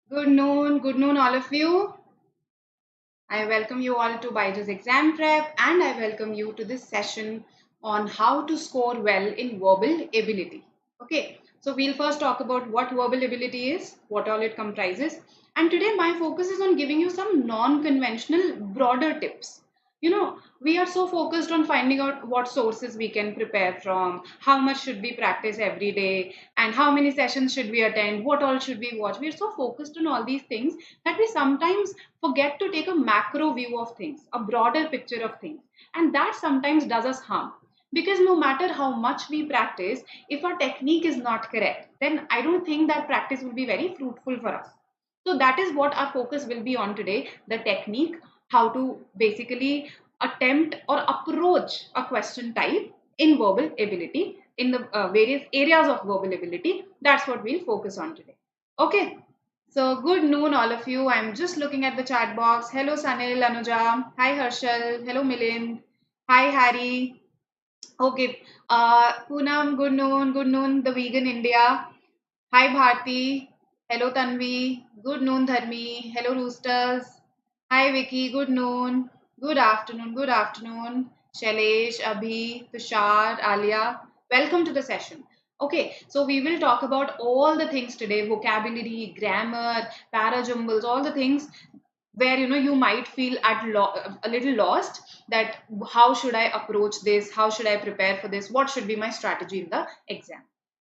Good noon, all of you. I welcome you all to BYJU'S exam prep and I welcome you to this session on how to score well in verbal ability. Okay, so we'll first talk about what verbal ability is, what all it comprises, and today my focus is on giving you some non conventional, broader tips. We are so focused on finding out what sources we can prepare from, how much should we practice every day, and how many sessions should we attend, what all should we watch. We're so focused on all these things that we sometimes forget to take a macro view of things, a broader picture of things. And that sometimes does us harm. Because no matter how much we practice, if our technique is not correct, then I don't think that practice will be very fruitful for us. So that is what our focus will be on today, the technique, how to basically attempt or approach a question type in verbal ability, in the various areas of verbal ability. That's what we'll focus on today. Okay. So good noon, all of you. I'm just looking at the chat box. Hello, Sanil, Anuja. Hi, Harshal. Hello, Milind. Hi, Harry. Okay. Poonam, good noon. Good noon, the vegan India. Hi, Bharti. Hello, Tanvi. Good noon, Dharmi. Hello, Roosters. Hi, Vicky. Good noon. Good afternoon. Good afternoon. Shailesh, Abhi, Tushar, Alia. Welcome to the session. Okay, so we will talk about all the things today: vocabulary, grammar, parajumbles, all the things where you might feel a little lost, that how should I approach this, how should I prepare for this, what should be my strategy in the exam,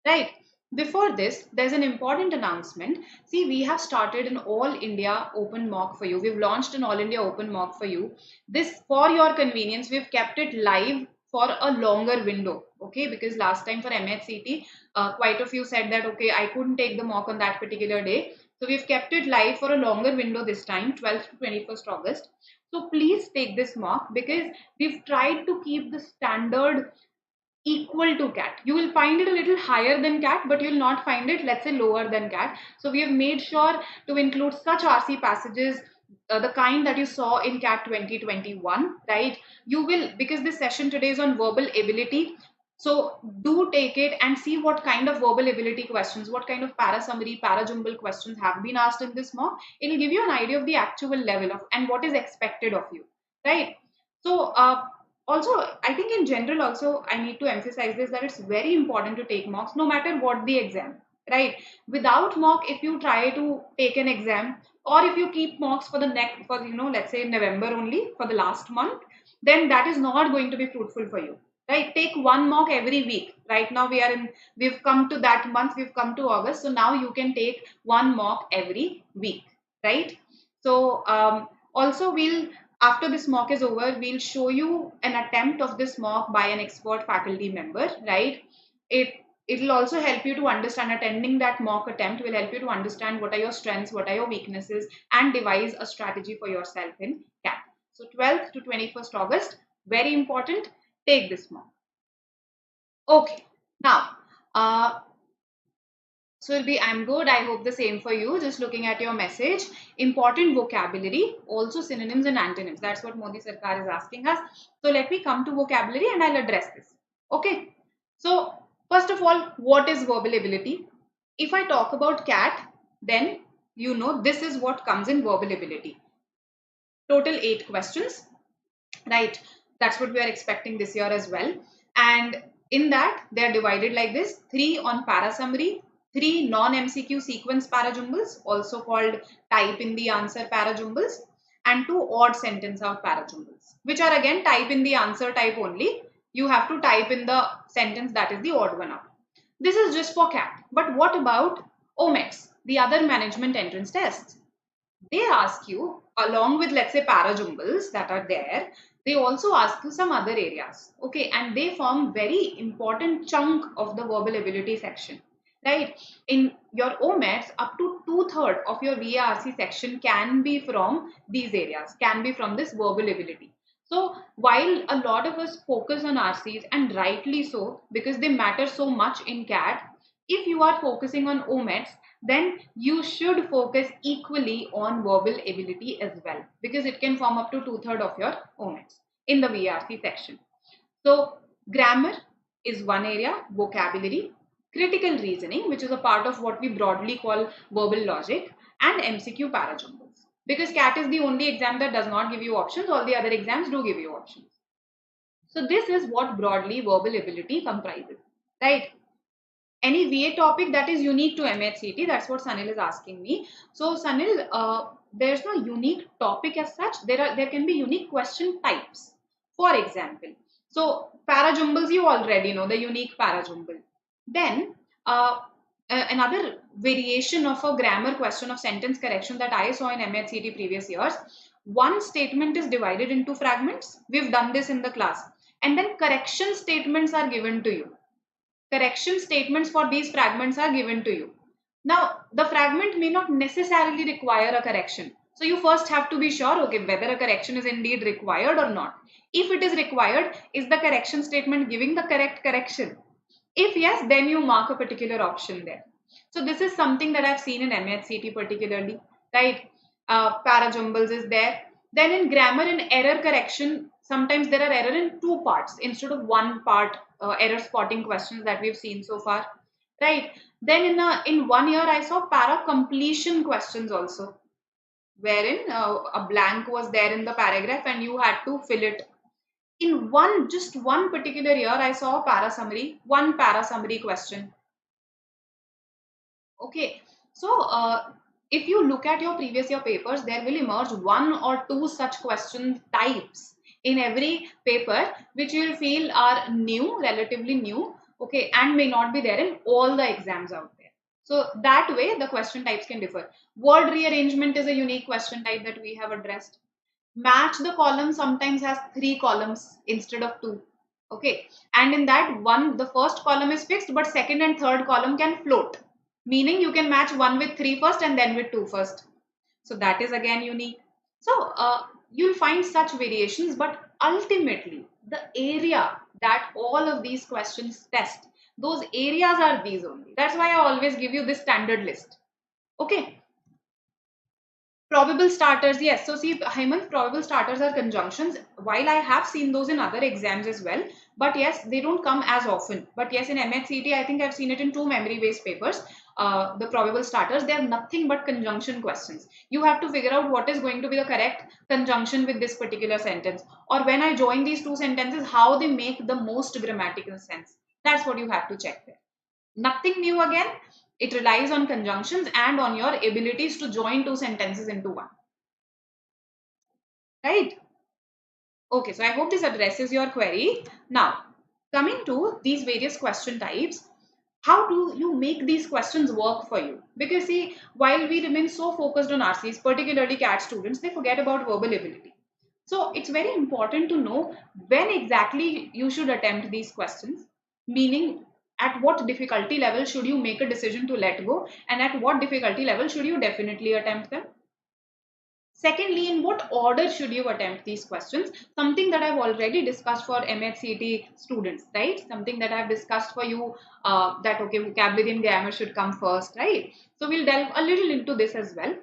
right? Before this, there's an important announcement. See, we have started an all India open mock for you. We've launched an all India open mock for you. This, for your convenience, we've kept it live for a longer window, okay? Because last time for MHCT, quite a few said that okay, I couldn't take the mock on that particular day, so we've kept it live for a longer window this time, 12th to 21st August. So please take this mock, because we've tried to keep the standard equal to CAT. You will find it a little higher than CAT, but you'll not find it, let's say, lower than CAT. So we have made sure to include such RC passages, the kind that you saw in CAT 2021, right? You will, because this session today is on verbal ability. So do take it and see what kind of verbal ability questions, what kind of para summary, para jumble questions have been asked in this mock. It will give you an idea of the actual level of and what is expected of you, right? So also, I think in general also I need to emphasize this, that it's very important to take mocks no matter what the exam, right? Without mock, if you try to take an exam, or if you keep mocks for the next, for let's say November only, for the last month, then that is not going to be fruitful for you, right? Take one mock every week. Right now we've come to that month, we've come to August, so now you can take one mock every week, right? So also, we'll, after this mock is over, we'll show you an attempt of this mock by an expert faculty member, right? It'll also help you to understand, attending that mock attempt will help you to understand what are your strengths, what are your weaknesses, and devise a strategy for yourself in CAT. So 12th to 21st August, very important, take this mock. Okay, now, so it'll be, I'm good. I hope the same for you. Just looking at your message. Important vocabulary, also synonyms and antonyms. That's what Modi Sarkar is asking us. So let me come to vocabulary and I'll address this. Okay. So first of all, what is verbal ability? If I talk about CAT, then this is what comes in verbal ability. Total 8 questions, right? That's what we are expecting this year as well. And in that, they are divided like this: 3 on para summary, 3 non-MCQ sequence parajumbles, also called type in the answer parajumbles, and 2 odd sentence out parajumbles, which are again type in the answer type only. You have to type in the sentence that is the odd one out. This is just for CAT. But what about OMETs, the other management entrance tests? They ask you, along with, let's say, parajumbles that are there, they also ask you some other areas, okay? And they form very important chunk of the verbal ability section, right? In your OMETs, up to 2/3 of your VARC section can be from these areas, can be from this verbal ability. So while a lot of us focus on RCs, and rightly so, because they matter so much in CAT, if you are focusing on OMETs, then you should focus equally on verbal ability as well, because it can form up to 2/3 of your OMETs in the VRC section. So grammar is one area, vocabulary. critical reasoning, which is a part of what we broadly call verbal logic, and MCQ parajumbles. Because CAT is the only exam that does not give you options, all the other exams do give you options. So this is what broadly verbal ability comprises, right? Any VA topic that is unique to MHCT, that's what Sanil is asking me. So Sanil, there's no unique topic as such. There can be unique question types. For example, so parajumbles you already know the unique parajumble. Then another variation of a grammar question of sentence correction that I saw in MHCT previous years. One statement is divided into fragments. We've done this in the class, and then correction statements are given to you. Correction statements for these fragments are given to you. Now, the fragment may not necessarily require a correction. So you first have to be sure, okay, whether a correction is indeed required or not. If it is required, is the correction statement giving the correct correction? If yes, then you mark a particular option there. So this is something that I've seen in MHCT particularly, right? Parajumbles is there. Then in grammar and error correction, sometimes there are error in two parts instead of one part, error spotting questions that we've seen so far, right? Then in 1 year I saw para completion questions also, wherein a blank was there in the paragraph and you had to fill it. In just one particular year, I saw a one para summary question. Okay, so if you look at your previous year papers, there will emerge one or two such question types in every paper, which you will feel are new, relatively new, okay, and may not be there in all the exams out there. So that way, the question types can differ. Word rearrangement is a unique question type that we have addressed. Match the column sometimes has 3 columns instead of 2. Okay, and in that one, the first column is fixed, but second and third column can float, meaning you can match 1 with 3 first and then with 2 first. So that is again unique. So you'll find such variations, but ultimately the area that all of these questions test, those areas are these only. That's why I always give you this standard list. Okay, probable starters, yes. So see, Hemant, probable starters are conjunctions. While I have seen those in other exams as well, but yes, they don't come as often. But yes, in MHCT, I think I've seen it in 2 memory-based papers. The probable starters, they are nothing but conjunction questions. You have to figure out what is going to be the correct conjunction with this particular sentence. Or when I join these two sentences, how they make the most grammatical sense. That's what you have to check there. Nothing new again. It relies on conjunctions and on your abilities to join two sentences into one. Right? Okay, so I hope this addresses your query. Now, coming to these various question types, how do you make these questions work for you? Because see, while we remain so focused on RCs, particularly CAT students, they forget about verbal ability. So it's very important to know when exactly you should attempt these questions, meaning at what difficulty level should you make a decision to let go, and at what difficulty level should you definitely attempt them. Secondly, in what order should you attempt these questions? Something that I've already discussed for MHCT students, right? Something that I've discussed for you, that, okay, vocabulary and grammar should come first, right? So we'll delve a little into this as well.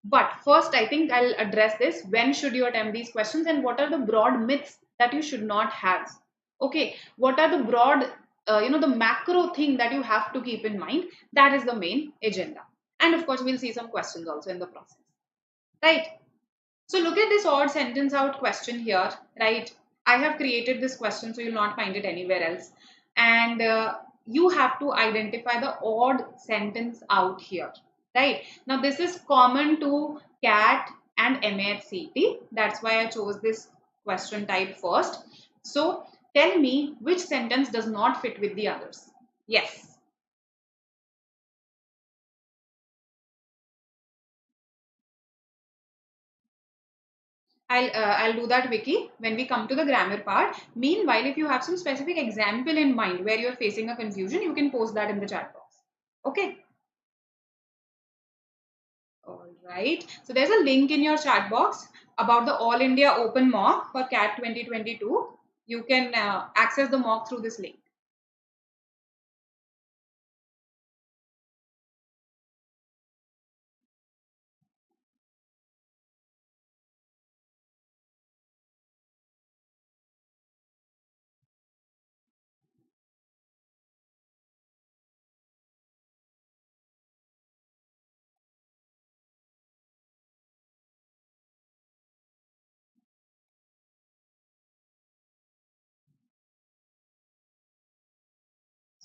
But first, I think I'll address this. When should you attempt these questions, and what are the broad myths that you should not have? Okay, what are the broad, the macro thing that you have to keep in mind? That is the main agenda. And of course, we'll see some questions also in the process, right? So look at this odd sentence out question here, right? I have created this question, so you'll not find it anywhere else. And you have to identify the odd sentence out here, right? Now, this is common to CAT and MAHCT. That's why I chose this question type first. So tell me which sentence does not fit with the others. Yes. I'll do that, Vicky, when we come to the grammar part. Meanwhile, if you have some specific example in mind where you're facing a confusion, you can post that in the chat box. Okay. All right. So there's a link in your chat box about the All India Open Mock for CAT 2022. You can access the mock through this link.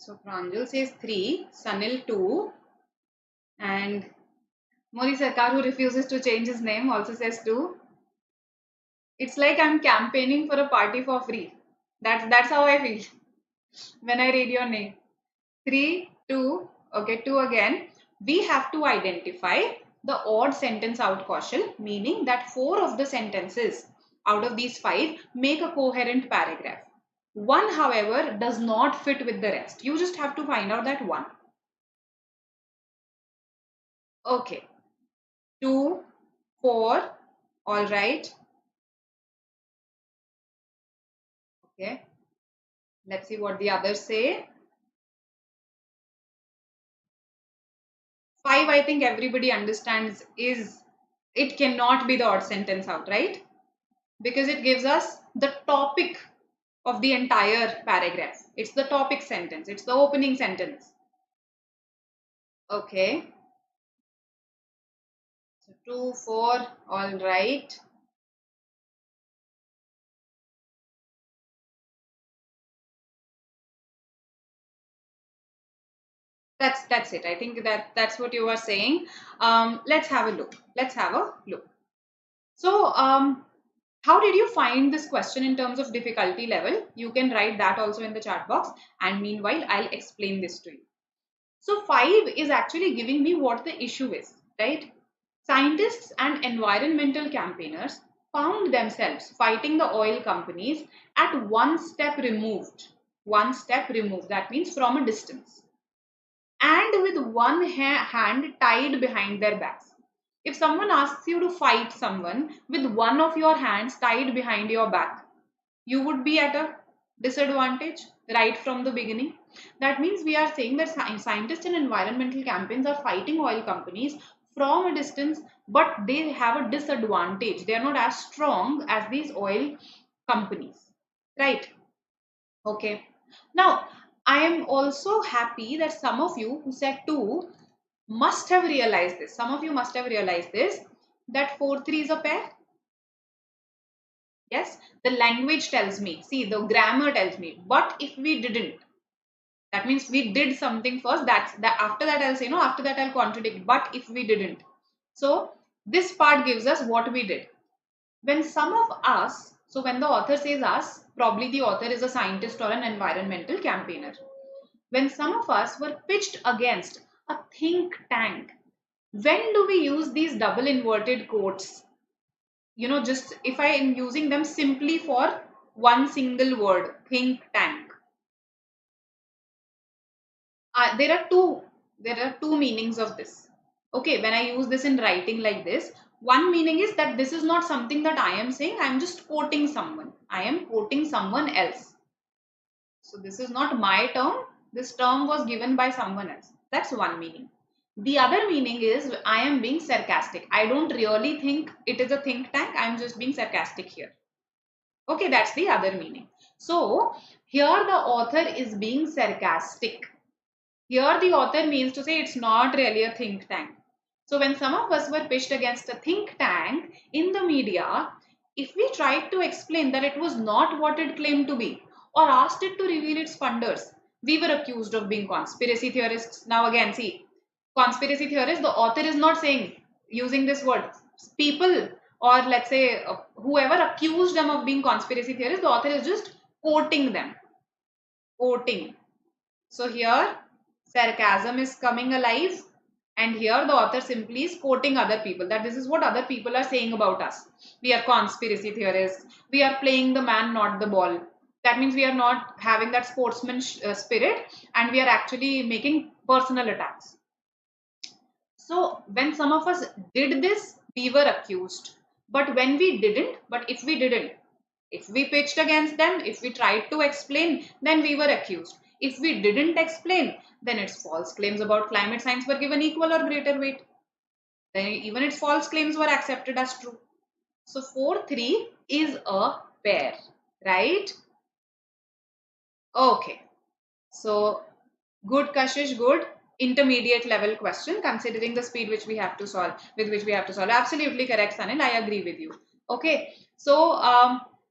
So Pranjal says 3, Sanil 2, and Modi Sarkar, who refuses to change his name, also says 2. It's like I'm campaigning for a party for free. That's how I feel when I read your name. 3, 2, okay, 2 again. We have to identify the odd sentence out Kaushal, meaning that 4 of the sentences out of these 5 make a coherent paragraph. One, however, does not fit with the rest. You just have to find out that one. Okay, 2, 4, all right. Okay, let's see what the others say. 5, I think everybody understands is, it cannot be the odd sentence out, right? Because it gives us the topic of the entire paragraph. It's the topic sentence. It's the opening sentence. Okay. So 2, 4, all right. That's it. I think that's what you are saying. Let's have a look. Let's have a look. So how did you find this question in terms of difficulty level? You can write that also in the chat box, and meanwhile I'll explain this to you. So 5 is actually giving me what the issue is, right? Scientists and environmental campaigners found themselves fighting the oil companies at one step removed. One step removed, that means from a distance, and with one hand tied behind their backs. If someone asks you to fight someone with one of your hands tied behind your back, you would be at a disadvantage right from the beginning. That means we are saying that scientists and environmental campaigns are fighting oil companies from a distance, but they have a disadvantage. They are not as strong as these oil companies, right? Okay. Now, I am also happy that some of you who said 2 must have realized this. Some of you must have realized this, that 4, 3 is a pair. Yes, the language tells me, see, the grammar tells me, but if we didn't, that means we did something first. That's that. After that, I'll say no. After that, I'll contradict. But if we didn't, so this part gives us what we did. When some of us, so when the author says us, probably the author is a scientist or an environmental campaigner. When some of us were pitched against a think tank, when do we use these double inverted quotes? Just if I am using them simply for one single word, think tank. There are two meanings of this. Okay, when I use this in writing like this, one meaning is that this is not something that I am saying. I am just quoting someone. I am quoting someone else. So this is not my term. This term was given by someone else. That's one meaning. The other meaning is I am being sarcastic. I don't really think it is a think tank. I am just being sarcastic here. Okay, that's the other meaning. So here the author is being sarcastic. Here the author means to say it's not really a think tank. So when some of us were pitched against a think tank in the media, if we tried to explain that it was not what it claimed to be or asked it to reveal its funders, we were accused of being conspiracy theorists. Now again, see, conspiracy theorists, the author is not saying, using this word, people, or let's say whoever accused them of being conspiracy theorists, the author is just quoting them. Quoting. So here sarcasm is coming alive, and here the author simply is quoting other people, that this is what other people are saying about us. We are conspiracy theorists. We are playing the man, not the ball. That means we are not having that sportsman spirit, and we are actually making personal attacks. So when some of us did this, we were accused. But when we didn't, if we pitched against them, if we tried to explain, then we were accused. If we didn't explain, then its false claims about climate science were given equal or greater weight. Then even its false claims were accepted as true. So 4-3 is a pair, right? Okay. So good, Kashish, good. Intermediate level question considering the speed which we have to solve, with which we have to solve. Absolutely correct, Sanil. I agree with you. Okay. So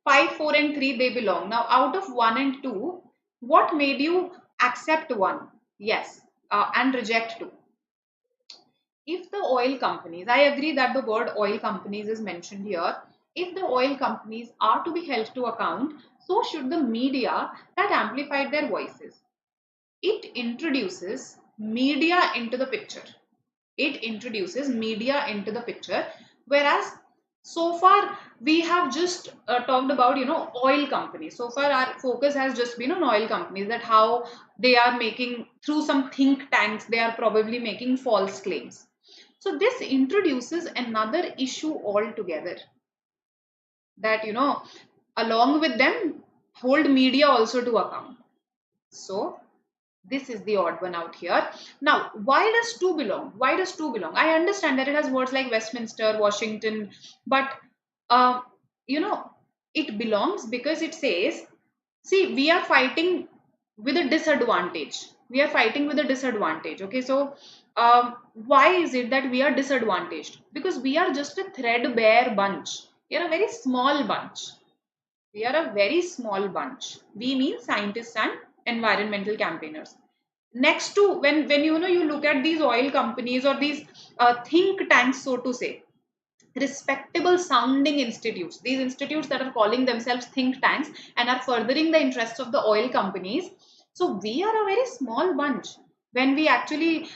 5, 4 and 3, they belong. Now out of 1 and 2, what made you accept 1, yes, and reject 2. If the oil companies, I agree that the word oil companies is mentioned here. If the oil companies are to be held to account, so should the media that amplified their voices. It introduces media into the picture. It introduces media into the picture, whereas so far we have just talked about oil companies. So far our focus has just been on oil companies, that how they are making, through some think tanks, they are probably making false claims. So this introduces another issue altogether, that along with them hold media also to account. So this is the odd one out here. Now, why does 2 belong? Why does 2 belong? I understand that it has words like Westminster, Washington, but uh, you know, it belongs because it says, see, we are fighting with a disadvantage. We are fighting with a disadvantage. Okay, so why is it that we are disadvantaged? Because we are just a threadbare bunch. We are a very small bunch. We are a very small bunch. We mean scientists and environmental campaigners. Next to when you look at these oil companies or these think tanks, so to say, respectable sounding institutes, these institutes that are calling themselves think tanks and are furthering the interests of the oil companies. So we are a very small bunch when we actually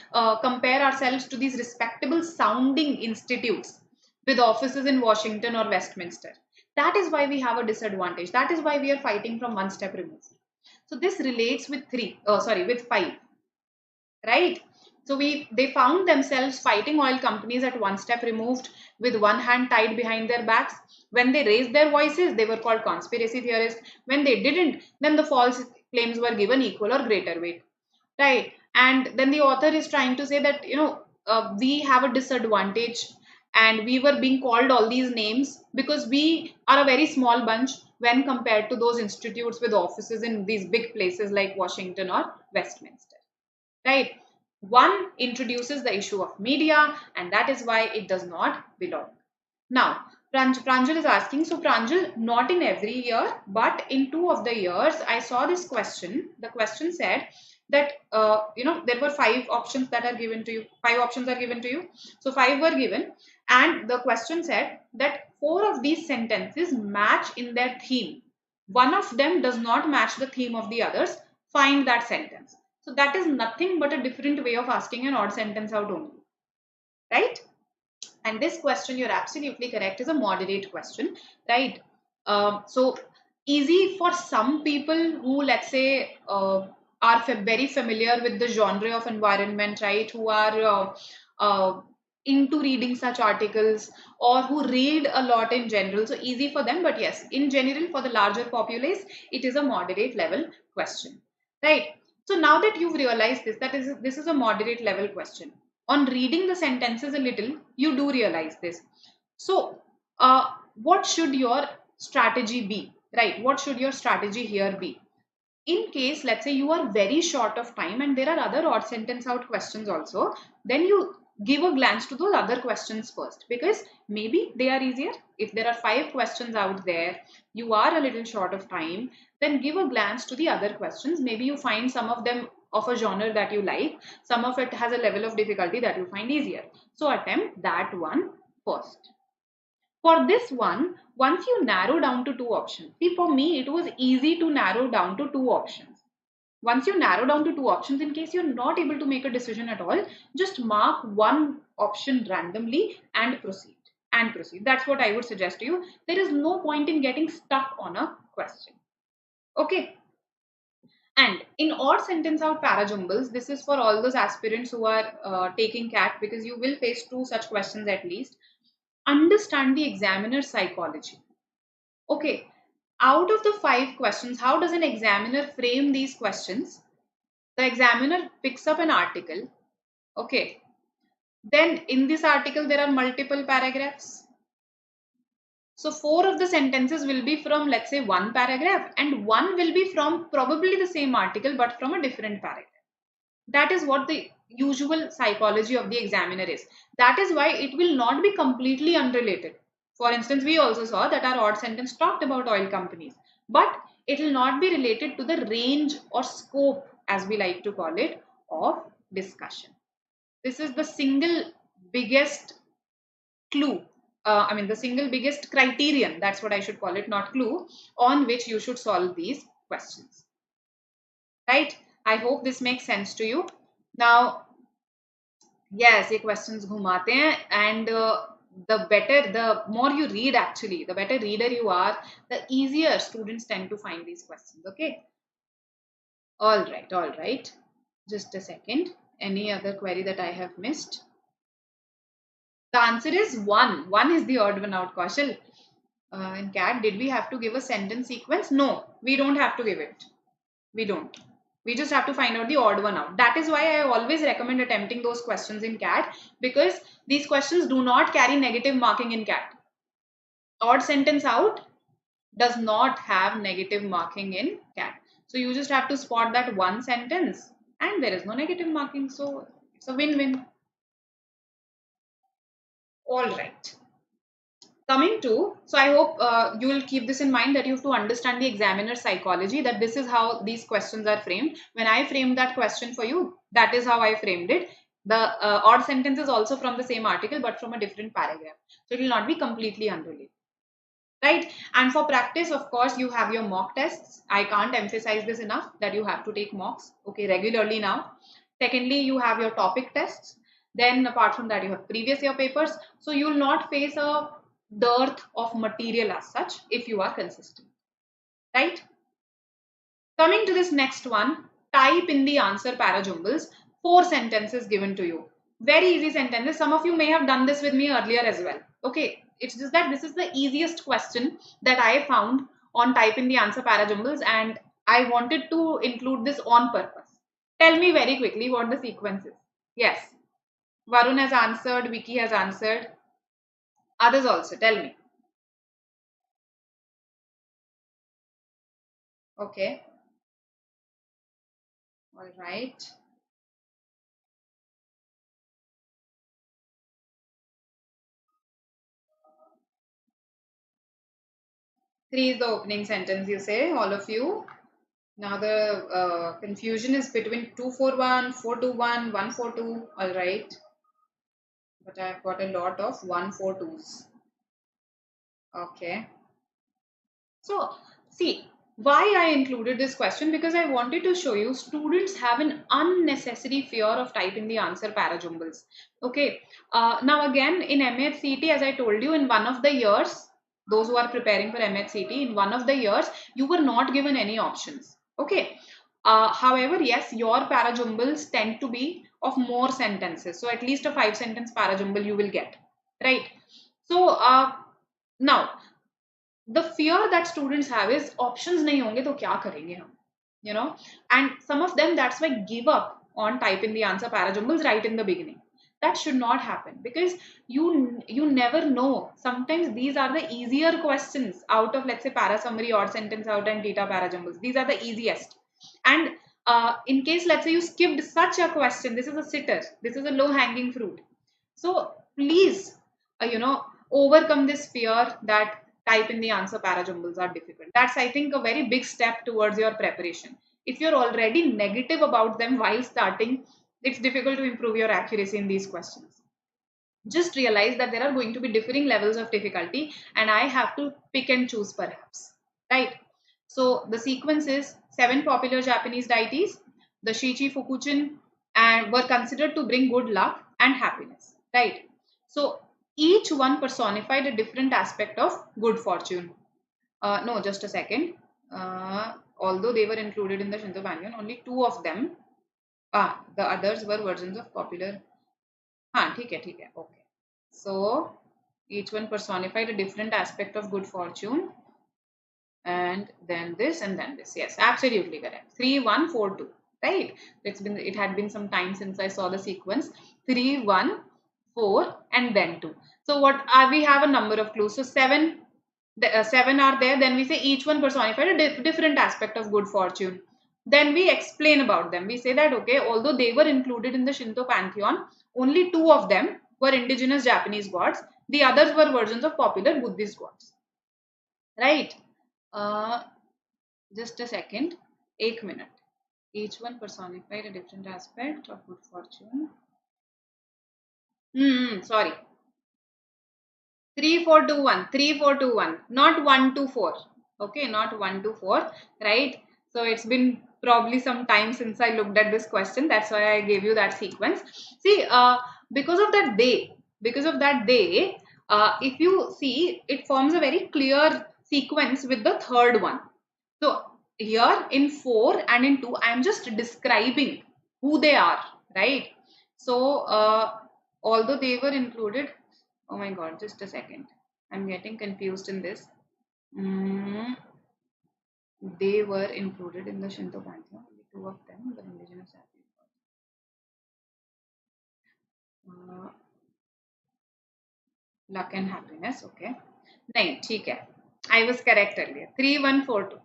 compare ourselves to these respectable sounding institutes with offices in Washington or Westminster. That is why we have a disadvantage. That is why we are fighting from one step removed. So this relates with with 5, right? So they found themselves fighting oil companies at one step removed, with one hand tied behind their backs. When they raised their voices, they were called conspiracy theorists. When they didn't, then the false claims were given equal or greater weight, right? And then the author is trying to say that we have a disadvantage, and we were being called all these names because we are a very small bunch when compared to those institutes with offices in these big places like Washington or Westminster, right? One introduces the issue of media, and that is why it does not belong. Now, Pranjal is asking, so Pranjal, not in every year, but in 2 of the years, I saw this question. The question said that, there were 5 options that are given to you. 5 options are given to you. So 5 were given. And the question said that 4 of these sentences match in their theme. One of them does not match the theme of the others. Find that sentence. So that is nothing but a different way of asking an odd sentence out only, right? And this question, you're absolutely correct, is a moderate question, right? So easy for some people who, let's say, are very familiar with the genre of environment, right? Who are into reading such articles, or who read a lot in general. So easy for them, but yes, in general, for the larger populace, it is a moderate level question, right? So now that you've realized this, that is, this is a moderate level question. On reading the sentences a little, you do realize this. So, what should your strategy be, right? What should your strategy here be? In case, let's say, you are very short of time and there are other odd sentence out questions also, then you give a glance to those other questions first, because maybe they are easier. If there are 5 questions out there, you are a little short of time, then give a glance to the other questions. Maybe you find some of them of a genre that you like, some of it has a level of difficulty that you find easier. So attempt that one first. For this one, once you narrow down to 2 options, see, for me, it was easy to narrow down to 2 options. Once you narrow down to 2 options, in case you're not able to make a decision at all, just mark one option randomly and proceed. And proceed. That's what I would suggest to you. There is no point in getting stuck on a question. Okay. And in odd sentence out para-jumbles, this is for all those aspirants who are taking CAT, because you will face 2 such questions at least. Understand the examiner's psychology. Okay, out of the 5 questions, how does an examiner frame these questions? The examiner picks up an article. Okay, then in this article, there are multiple paragraphs. So 4 of the sentences will be from, let's say, one paragraph, and one will be from probably the same article, but from a different paragraph. That is what the usual psychology of the examiner is. That is why it will not be completely unrelated. For instance, we also saw that our odd sentence talked about oil companies, but it will not be related to the range or scope as we like to call it, of discussion. This is the single biggest clue, the single biggest criterion, that's what I should call it, not clue, on which you should solve these questions. Right? I hope this makes sense to you. Now, yes, ये questions घुमाते हैं, and the more you read, actually, the better reader you are, the easier students tend to find these questions. Okay. All right, all right. Just a second. Any other query that I have missed? The answer is 1. 1 is the odd one out, Kaushal. In CAT, did we have to give a sentence sequence? No, we don't have to give it. We don't. We just have to find out the odd one out. That is why I always recommend attempting those questions in CAT, because these questions do not carry negative marking in CAT. Odd sentence out does not have negative marking in CAT. So you just have to spot that one sentence and there is no negative marking. So it's a win-win. All right. Coming to, so I hope you will keep this in mind, that you have to understand the examiner psychology, that this is how these questions are framed. When I framed that question for you, that is how I framed it. The odd sentence is also from the same article, but from a different paragraph. So it will not be completely unrelated. Right? And for practice, of course, you have your mock tests. I can't emphasize this enough, that you have to take mocks, okay, regularly now. Secondly, you have your topic tests. Then apart from that, you have previous year papers. So you will not face a dearth of material as such if you are consistent. Right? Coming to this next one, type in the answer para jumbles. 4 sentences given to you. Very easy sentences. Some of you may have done this with me earlier as well. Okay. It's just that this is the easiest question that I found on type in the answer para jumbles, and I wanted to include this on purpose. Tell me very quickly what the sequence is. Yes. Varun has answered. Vicky has answered. Others also. Tell me. Okay. All right. 3 is the opening sentence, you say, all of you. Now the confusion is between 241, 421, 142. All right. But I've got a lot of 142s. Okay. So, see, why I included this question, because I wanted to show you students have an unnecessary fear of typing the answer para jumbles. Okay. Now again, in MAHCET, as I told you, in one of the years, those who are preparing for MAHCET, in one of the years, you were not given any options. Okay. However, yes, your para jumbles tend to be of more sentences. So at least a 5-sentence para jumble you will get. Right. So now, the fear that students have is options nahi honge to kya karenge hum, you know, and some of them, that's why, give up on type in the answer para jumbles right in the beginning. That should not happen, because you never know, sometimes these are the easier questions out of, let's say, para summary, odd sentence out, and TITA para jumbles. These are the easiest. And in case, let's say, you skipped such a question, this is a sitter, this is a low hanging fruit. So please, overcome this fear that type in the answer para jumbles are difficult. That's, I think, a very big step towards your preparation. If you're already negative about them while starting, it's difficult to improve your accuracy in these questions. Just realize that there are going to be differing levels of difficulty, and I have to pick and choose perhaps. Right? So the sequence is 7 popular Japanese deities, the Shichi Fukuchin, and were considered to bring good luck and happiness. Right? So each one personified a different aspect of good fortune. No, just a second. Although they were included in the Shinto pantheon, only 2 of them. The others were versions of popular. ठीक है. Okay. So each one personified a different aspect of good fortune. And then this and then this. Yes, absolutely correct. 3, 1, 4, 2. Right? It had been some time since I saw the sequence. 3, 1, 4, and then 2. So what we have a number of clues. So 7 are there. Then we say each one personified a different aspect of good fortune. Then we explain about them. We say that, okay, although they were included in the Shinto pantheon, only 2 of them were indigenous Japanese gods. The others were versions of popular Buddhist gods. Right? Just a second. 1 minute. Each one personified a different aspect of good fortune. Sorry. 3 4 2 1, 3 4 2 1, not 1 2 4. Okay, not 1 2 4, right? So it's been probably some time since I looked at this question. That's why I gave you that sequence. See, because of that day, if you see, it forms a very clear sequence with the third one. So here in 4 and in 2, I am just describing who they are, right? So although they were included, oh my god, just a second. I'm getting confused in this. They were included in the Shinto pantheon. Only 2 of them were indigenous Japanese gods. Luck and happiness, okay. नहीं, ठीक है. I was correct earlier. 3142.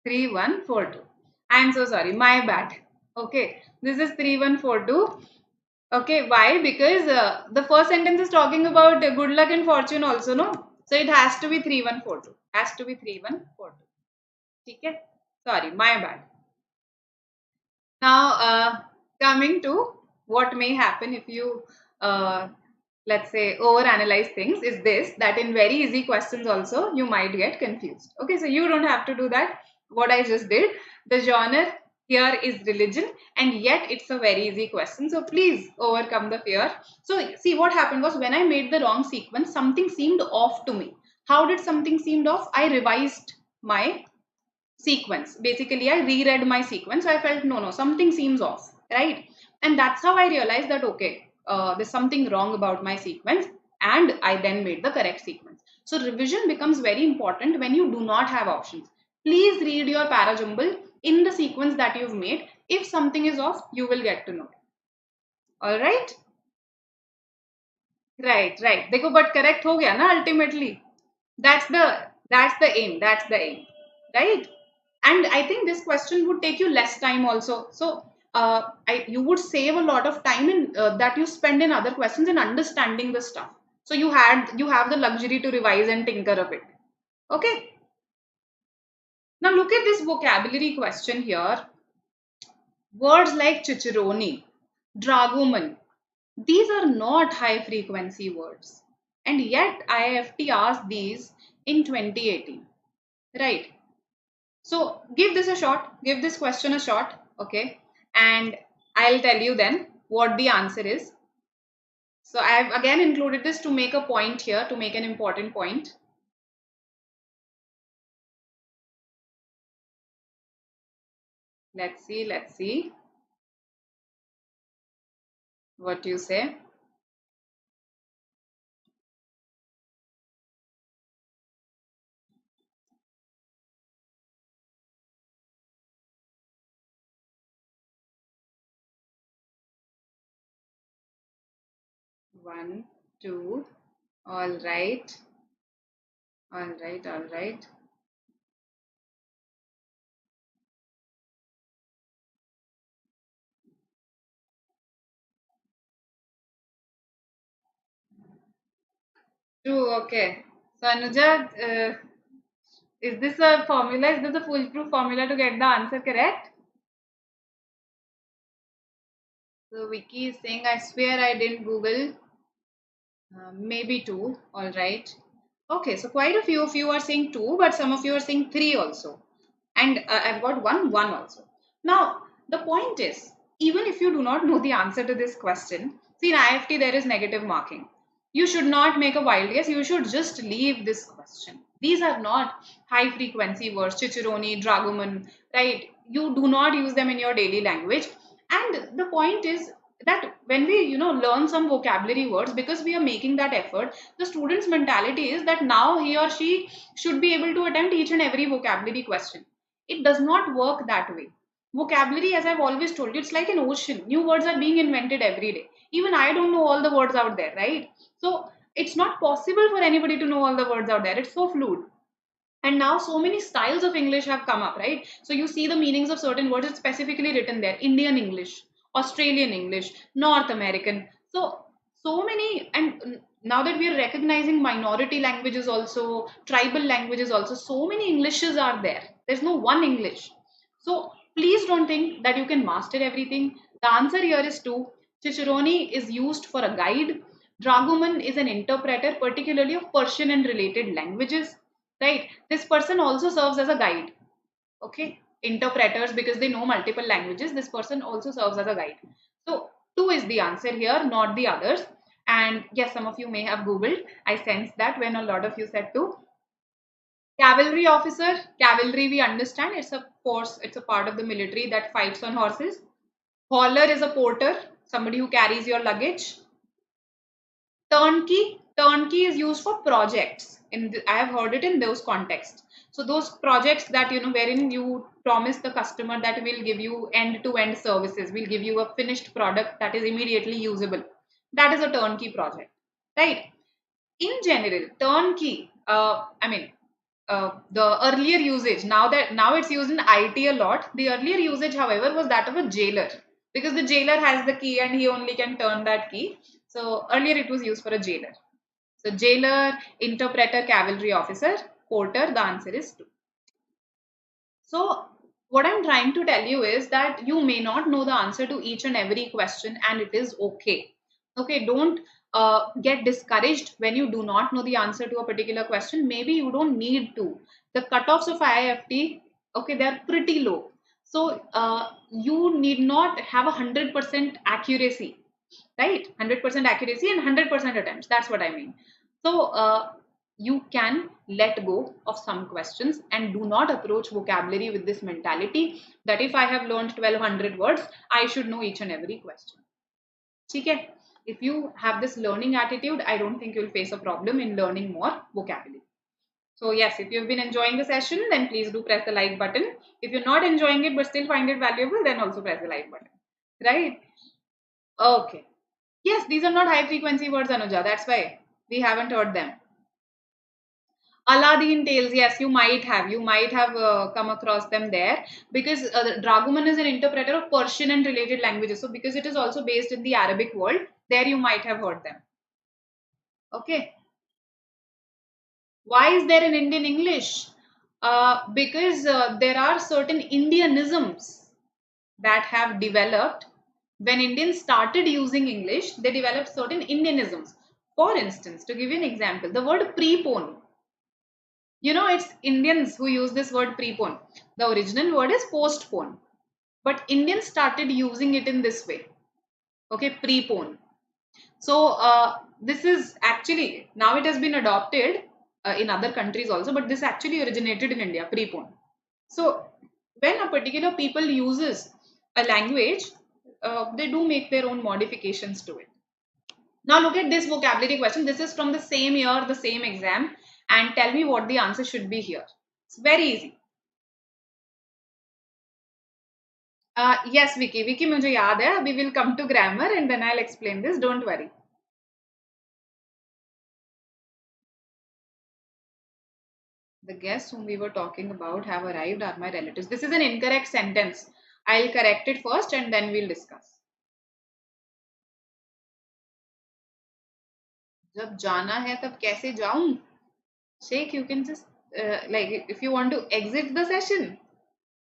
3142. I'm so sorry. My bad. Okay. This is 3142. Okay. Why? Because the first sentence is talking about good luck and fortune also, no? So it has to be 3142. Has to be 3142. Okay. Sorry. My bad. Now, coming to what may happen if you, let's say, overanalyze things is this, that in very easy questions also, you might get confused. Okay, so you don't have to do that. What I just did, the genre here is religion, and yet it's a very easy question. So please overcome the fear. So see, what happened was when I made the wrong sequence, something seemed off to me. How did something seem off? I revised my sequence. Basically, I reread my sequence. I felt no, something seems off, right? And that's how I realized that okay, there's something wrong about my sequence, and I then made the correct sequence. So revision becomes very important when you do not have options. Please read your parajumble in the sequence that you've made. If something is off, you will get to know. All right. Right. देखो but correct हो गया ना ultimately. That's the aim. Right? And I think this question would take you less time also. So you would save a lot of time in that you spend in other questions in understanding the stuff. So you have the luxury to revise and tinker a bit. Okay. Now look at this vocabulary question here. Words like chicharoni, dragoman, these are not high frequency words. And yet IIFT asked these in 2018. Right. So give this a shot, give this question a shot, okay? And I'll tell you then what the answer is. So I have again included this to make a point here, to make an important point. Let's see. What you say? One, two. All right. All right. Two, okay. So Anuja, is this a formula? Is this a foolproof formula to get the answer correct? So Vicky is saying, I swear I didn't Google. Maybe two. All right. Okay, so quite a few of you are saying two, but some of you are saying three also. And I've got one also. Now, the point is, even if you do not know the answer to this question, see in IFT there is negative marking. You should not make a wild guess. You should just leave this question. These are not high frequency words, chicharoni, dragoman, right? You do not use them in your daily language. And the point is that when we learn some vocabulary words, because we are making that effort, the student's mentality is that now he or she should be able to attempt each and every vocabulary question. It does not work that way. Vocabulary, as I've always told you, it's like an ocean. New words are being invented every day. Even I don't know all the words out there, right? So it's not possible for anybody to know all the words out there. It's so fluid. And now so many styles of English have come up, right? So you see the meanings of certain words, it's specifically written there. Indian English, Australian English, North American. So many, and now that we are recognizing minority languages also, tribal languages also, so many Englishes are there. There's no one English. So Please don't think that you can master everything. The answer here is 2. Cicerone is used for a guide. Dragoman is an interpreter, particularly of Persian and related languages. Right? This person also serves as a guide. Okay? Interpreters, because they know multiple languages. This person also serves as a guide. So 2 is the answer here, not the others. And yes, some of you may have Googled. I sense that when a lot of you said 2. Cavalry officer, cavalry we understand, it's a force, it's a part of the military that fights on horses. Hauler is a porter, somebody who carries your luggage. Turnkey, turnkey is used for projects. I have heard it in those contexts. So those projects that wherein you promise the customer that will give you end-to-end services, will give you a finished product that is immediately usable. That is a turnkey project, right? In general, turnkey, the earlier usage, now it's used in IT a lot. The earlier usage, however, was that of a jailer, because the jailer has the key and he only can turn that key. So earlier it was used for a jailer. So jailer, interpreter, cavalry officer, porter, the answer is 2. So what I'm trying to tell you is that you may not know the answer to each and every question, and it is okay. Okay, don't get discouraged when you do not know the answer to a particular question. Maybe you don't need to. The cutoffs of IIFT, okay, they're pretty low. So you need not have 100% accuracy, right? 100% accuracy and 100% attempts. That's what I mean. So you can let go of some questions and do not approach vocabulary with this mentality that if I have learned 1200 words, I should know each and every question. Okay? If you have this learning attitude, I don't think you'll face a problem in learning more vocabulary. So yes, if you've been enjoying the session, then please do press the like button. If you're not enjoying it but still find it valuable, then also press the like button. Right? Okay. Yes, these are not high frequency words, Anuja. That's why we haven't heard them. Aladdin tales, yes, you might have. You might have come across them there, because Dragoman is an interpreter of Persian and related languages. So because it is also based in the Arabic world, there you might have heard them. Okay. Why is there an Indian English? Because there are certain Indianisms that have developed. When Indians started using English, they developed certain Indianisms. For instance, to give you an example, the word prepone. It's Indians who use this word prepone. The original word is postpone. But Indians started using it in this way. Okay, prepone. So this is actually, now it has been adopted in other countries also, but this actually originated in India, prepone. So when a particular people uses a language, they do make their own modifications to it. Now look at this vocabulary question. This is from the same year, the same exam, and tell me what the answer should be here. It's very easy. Yes, Vicky. Vicky, मुझे याद है. We will come to grammar and then I'll explain this. Don't worry. The guests whom we were talking about have arrived are my relatives. This is an incorrect sentence. I'll correct it first and then we'll discuss. जब जाना है तब कैसे जाऊं? Sheikh, you can just like if you want to exit the session,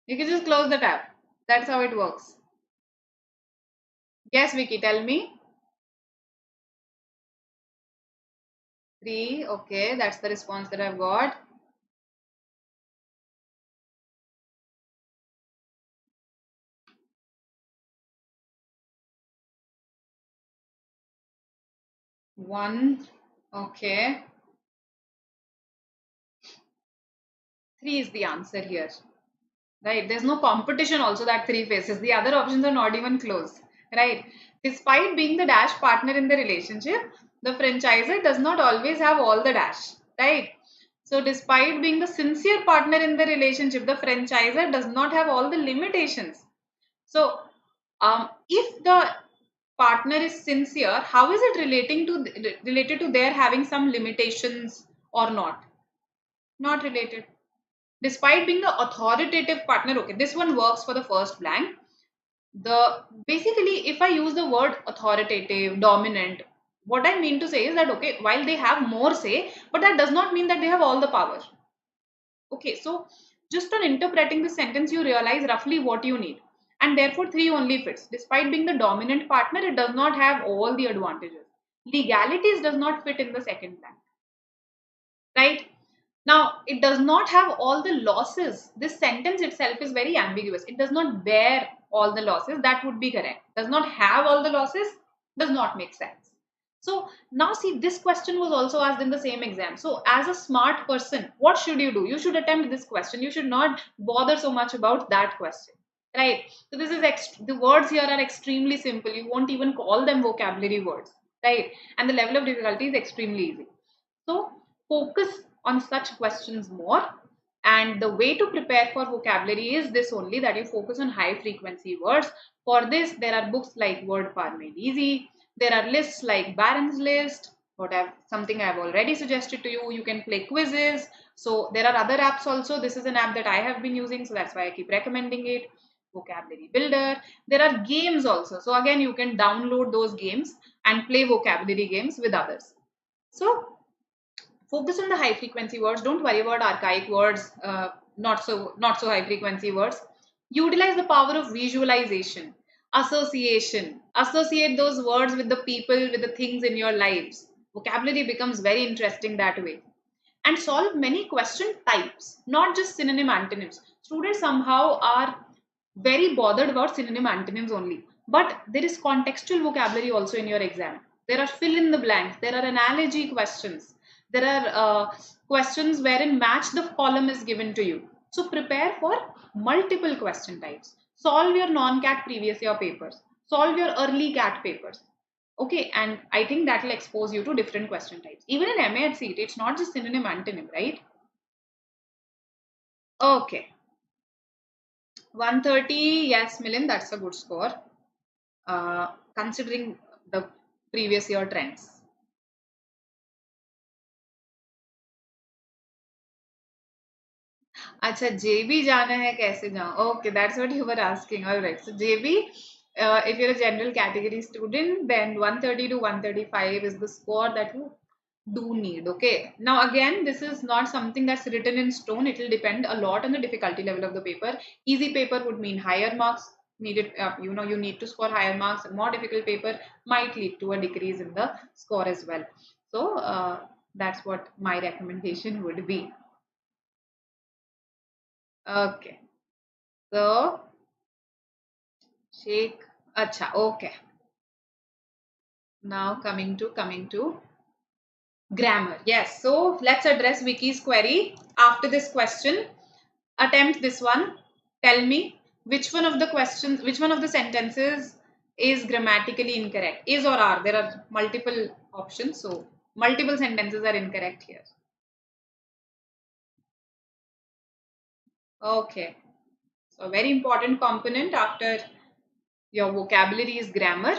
you can just close the tab. That's how it works. Yes, Vicky, tell me. 3. Okay, that's the response that I've got. One. Okay. 3 is the answer here. Right? There's no competition also that 3 faces. The other options are not even close. Right? Despite being the dash partner in the relationship, the franchisor does not always have all the dash. Right? So despite being the sincere partner in the relationship, the franchisor does not have all the limitations. So if the partner is sincere, how is it related to their having some limitations or not? Not related. Despite being the authoritative partner, okay, this one works for the first blank. Basically, if I use the word authoritative, dominant, what I mean to say is that, okay, while they have more say, but that does not mean that they have all the power. Okay, so Just on interpreting the sentence, you realize roughly what you need. And therefore, 3 only fits. Despite being the dominant partner, it does not have all the advantages. Legalities does not fit in the second blank. Right? Now, it does not have all the losses. This sentence itself is very ambiguous. It does not bear all the losses. That would be correct. Does not have all the losses. Does not make sense. So now see, this question was also asked in the same exam. So as a smart person, what should you do? You should attempt this question. You should not bother so much about that question. Right? So this is the words here are extremely simple. You won't even call them vocabulary words. Right? And the level of difficulty is extremely easy. So focus on such questions more, and the way to prepare for vocabulary is this only, that you focus on high frequency words. For this, there are books like Word Power Made Easy. There are lists like Barron's List, something I've already suggested to you. You can play quizzes. So there are other apps also. This is an app that I have been using, so that's why I keep recommending it. Vocabulary Builder. There are games also. So again, you can download those games and play vocabulary games with others. So focus on the high frequency words. Don't worry about archaic words, not so high frequency words. Utilize the power of visualization, association. Associate those words with the people, with the things in your lives. Vocabulary becomes very interesting that way. And solve many question types, not just synonym antonyms. Students somehow are very bothered about synonym antonyms only. But there is contextual vocabulary also in your exam. There are fill in the blanks. There are analogy questions. There are questions wherein match the column is given to you. So prepare for multiple question types. Solve your non-CAT previous year papers. Solve your early CAT papers. Okay, and I think that will expose you to different question types. Even in MAHCET, it's not just synonym antonym, right? Okay. 130, yes, Milind, that's a good score. Considering the previous year trends. अच्छा JB जाना है कैसे जाऊँ? Okay, that's what you were asking. All right. So JB, if you're a general category student, then 130 to 135 is the score that you do need. Okay. Now again, this is not something that's written in stone. It will depend a lot on the difficulty level of the paper. Easy paper would mean higher marks. Needed, you need to score higher marks. A more difficult paper might lead to a decrease in the score as well. So that's what my recommendation would be. Okay. So, shake. Acha, okay. Now coming to grammar. Yes. So let's address Vicky's query. After this question, attempt this one. Tell me which one of the sentences is grammatically incorrect. Is or are. There are multiple options. So multiple sentences are incorrect here. Okay. So a very important component after your vocabulary is grammar.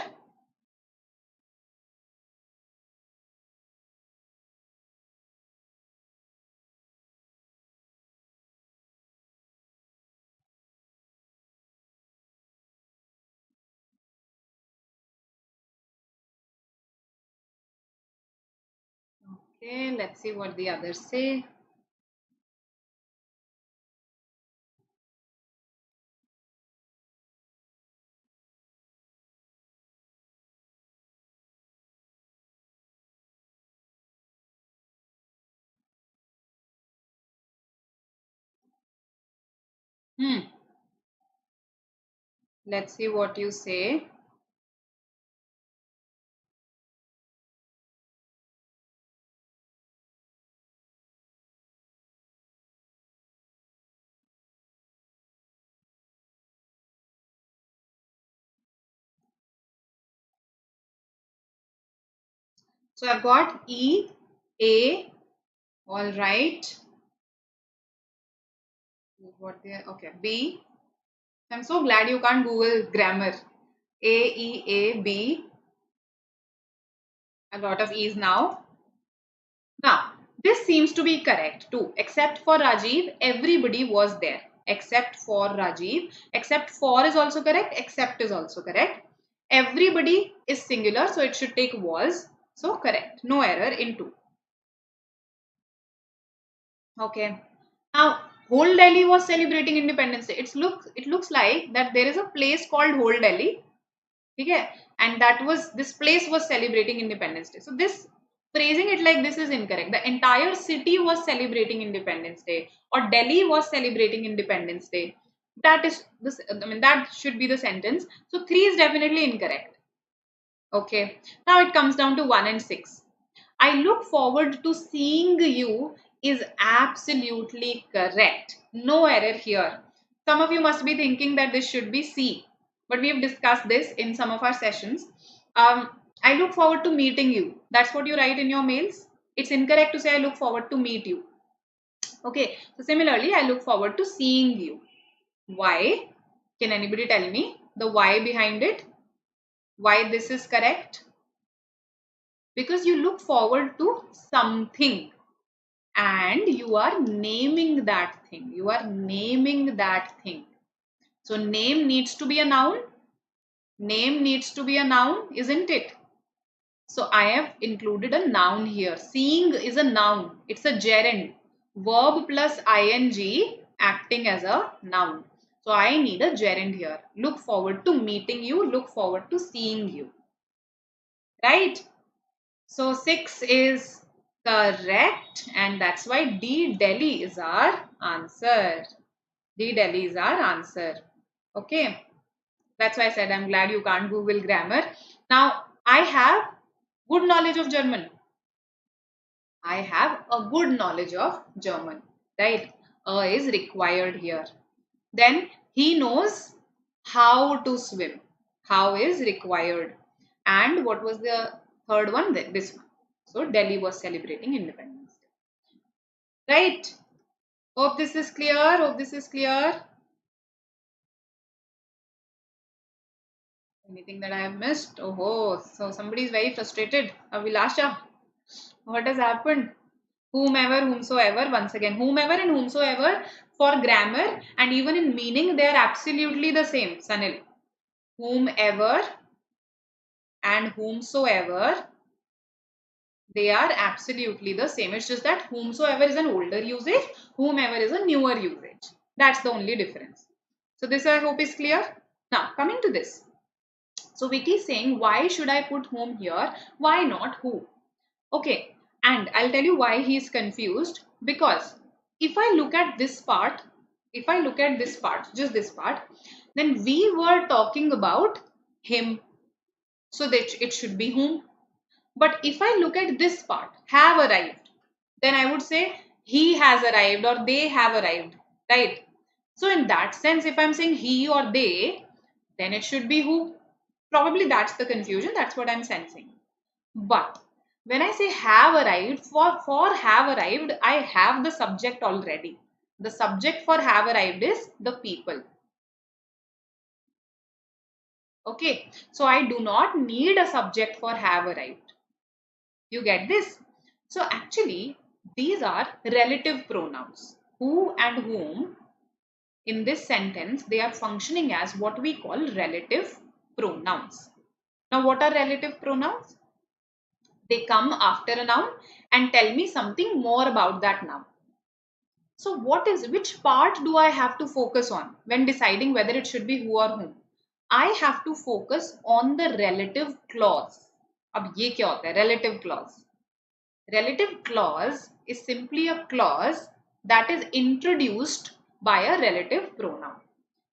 Okay, let's see what the others say. Let's see what you say. So I've got E, A, all right. What there? Okay, B. I'm so glad you can't Google grammar. A, E, A, B. A lot of E's now. Now, this seems to be correct too. Except for Rajiv, everybody was there. Except for Rajiv. Except for is also correct. Except is also correct. Everybody is singular, so it should take was. So correct. No error in 2. Okay. Now, Whole Delhi was celebrating Independence Day. It looks like that there is a place called Whole Delhi. Okay, and this place was celebrating Independence Day. So this phrasing it like this is incorrect. The entire city was celebrating Independence Day, or Delhi was celebrating Independence Day. That is this. I mean that should be the sentence. So 3 is definitely incorrect. Okay. Now it comes down to 1 and 6. I look forward to seeing you is absolutely correct. No error here. Some of you must be thinking that this should be C, but we have discussed this in some of our sessions. I look forward to meeting you. That's what you write in your mails. It's incorrect to say I look forward to meet you. Okay, so similarly, I look forward to seeing you. Why? Can anybody tell me the why behind it? Why this is correct? Because you look forward to something and you are naming that thing. You are naming that thing. So name needs to be a noun. Name needs to be a noun, isn't it? So I have included a noun here. Seeing is a noun. It's a gerund. Verb plus ing acting as a noun. So I need a gerund here. Look forward to meeting you. Look forward to seeing you. Right? So 6 is correct, and that's why D Delhi is our answer. D Delhi is our answer. Okay. That's why I said I'm glad you can't Google grammar. Now I have good knowledge of German. I have a good knowledge of German. Right? Is required here. Then he knows how to swim. How is required. And what was the third one? This one. So Delhi was celebrating Independence Day. Right? Hope this is clear. Hope this is clear. Anything that I have missed? Oh, so somebody is very frustrated. Avilasha, what has happened? Whomever, whomsoever, once again, whomever and whomsoever for grammar and even in meaning, they are absolutely the same, Sanil. Whomever and whomsoever, they are absolutely the same. It's just that whomsoever is an older usage, whomever is a newer usage. That's the only difference. So this I hope is clear. Now coming to this. So Vicky is saying, why should I put whom here? Why not who? Okay, and I'll tell you why he is confused. Because if I look at this part, just this part, then we were talking about him. So that it should be whom. But if I look at this part, have arrived, then I would say he has arrived or they have arrived, right? So in that sense, if I'm saying he or they, then it should be who. Probably that's the confusion. That's what I'm sensing. But when I say have arrived, for have arrived, I have the subject already. The subject for have arrived is the people. Okay. So I do not need a subject for have arrived. You get this? So actually, these are relative pronouns. Who and whom in this sentence, they are functioning as what we call relative pronouns. Now, what are relative pronouns? They come after a noun and tell me something more about that noun. So which part do I have to focus on when deciding whether it should be who or whom? I have to focus on the relative clause. अब ये क्या होता है? Relative clause. Relative clause is simply a clause that is introduced by a relative pronoun.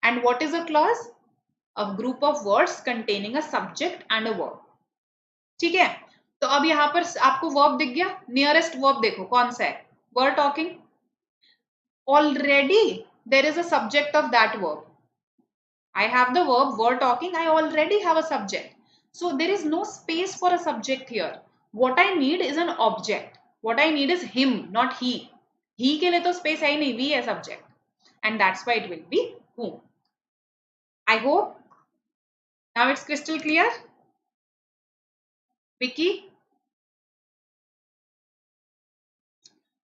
And what is a clause? A group of words containing a subject and a verb. ठीक है? तो अब यहाँ पर आपको verb दिख गया? Nearest verb देखो कौन सा है? Were talking. Already there is a subject of that verb. I have the verb were talking. I already have a subject. So there is no space for a subject here. What I need is an object. What I need is him, not he. He के लिए तो space है ही नहीं. We है subject. And that's why it will be whom. I hope now it's crystal clear. Vicky?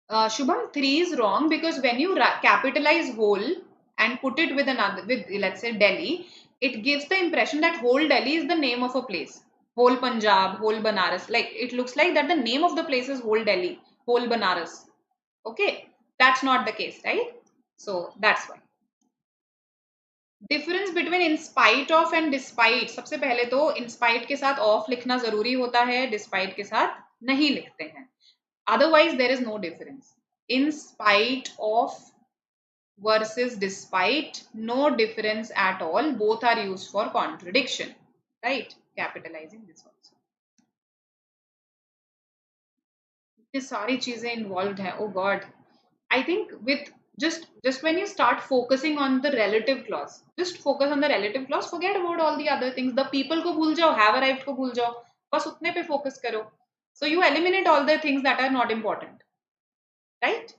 Shubham, 3 is wrong because when you capitalize whole and put it with let's say Delhi, it gives the impression that whole Delhi is the name of a place. Whole Punjab, whole Banaras. Like it looks like that the name of the place is whole Delhi, whole Banaras. Okay, that's not the case, right? So that's why. Difference between in spite of and despite, सबसे पहले तो in spite के साथ of लिखना जरूरी होता है, despite के साथ नहीं लिखते हैं, otherwise there is no difference. In spite of versus despite, no difference at all, both are used for contradiction, right? Capitalizing this also. ये सारी चीजें involved है. Oh God, I think with just when you start focusing on the relative clause, just focus on the relative clause, forget about all the other things. The people को भूल जाओ, have arrived को भूल जाओ, बस उतने पे focus करो. So you eliminate all the things that are not important, right?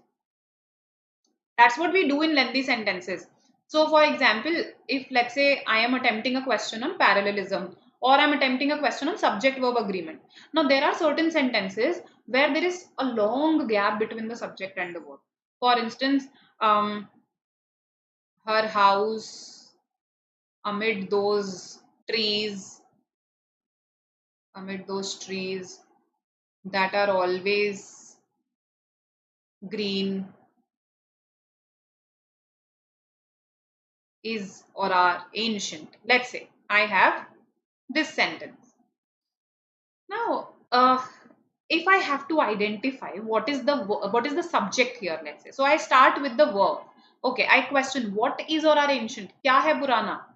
That's what we do in lengthy sentences. So for example, if let's say I am attempting a question on parallelism, or I'm attempting a question on subject verb agreement. Now there are certain sentences where there is a long gap between the subject and the verb. For instance, her house amid those trees, amid those trees that are always green, is or are ancient. Let's say I have this sentence. Now, if I have to identify what is the subject here, let's say, so I start with the verb. Okay, I question what is or are ancient. Kya hai purana?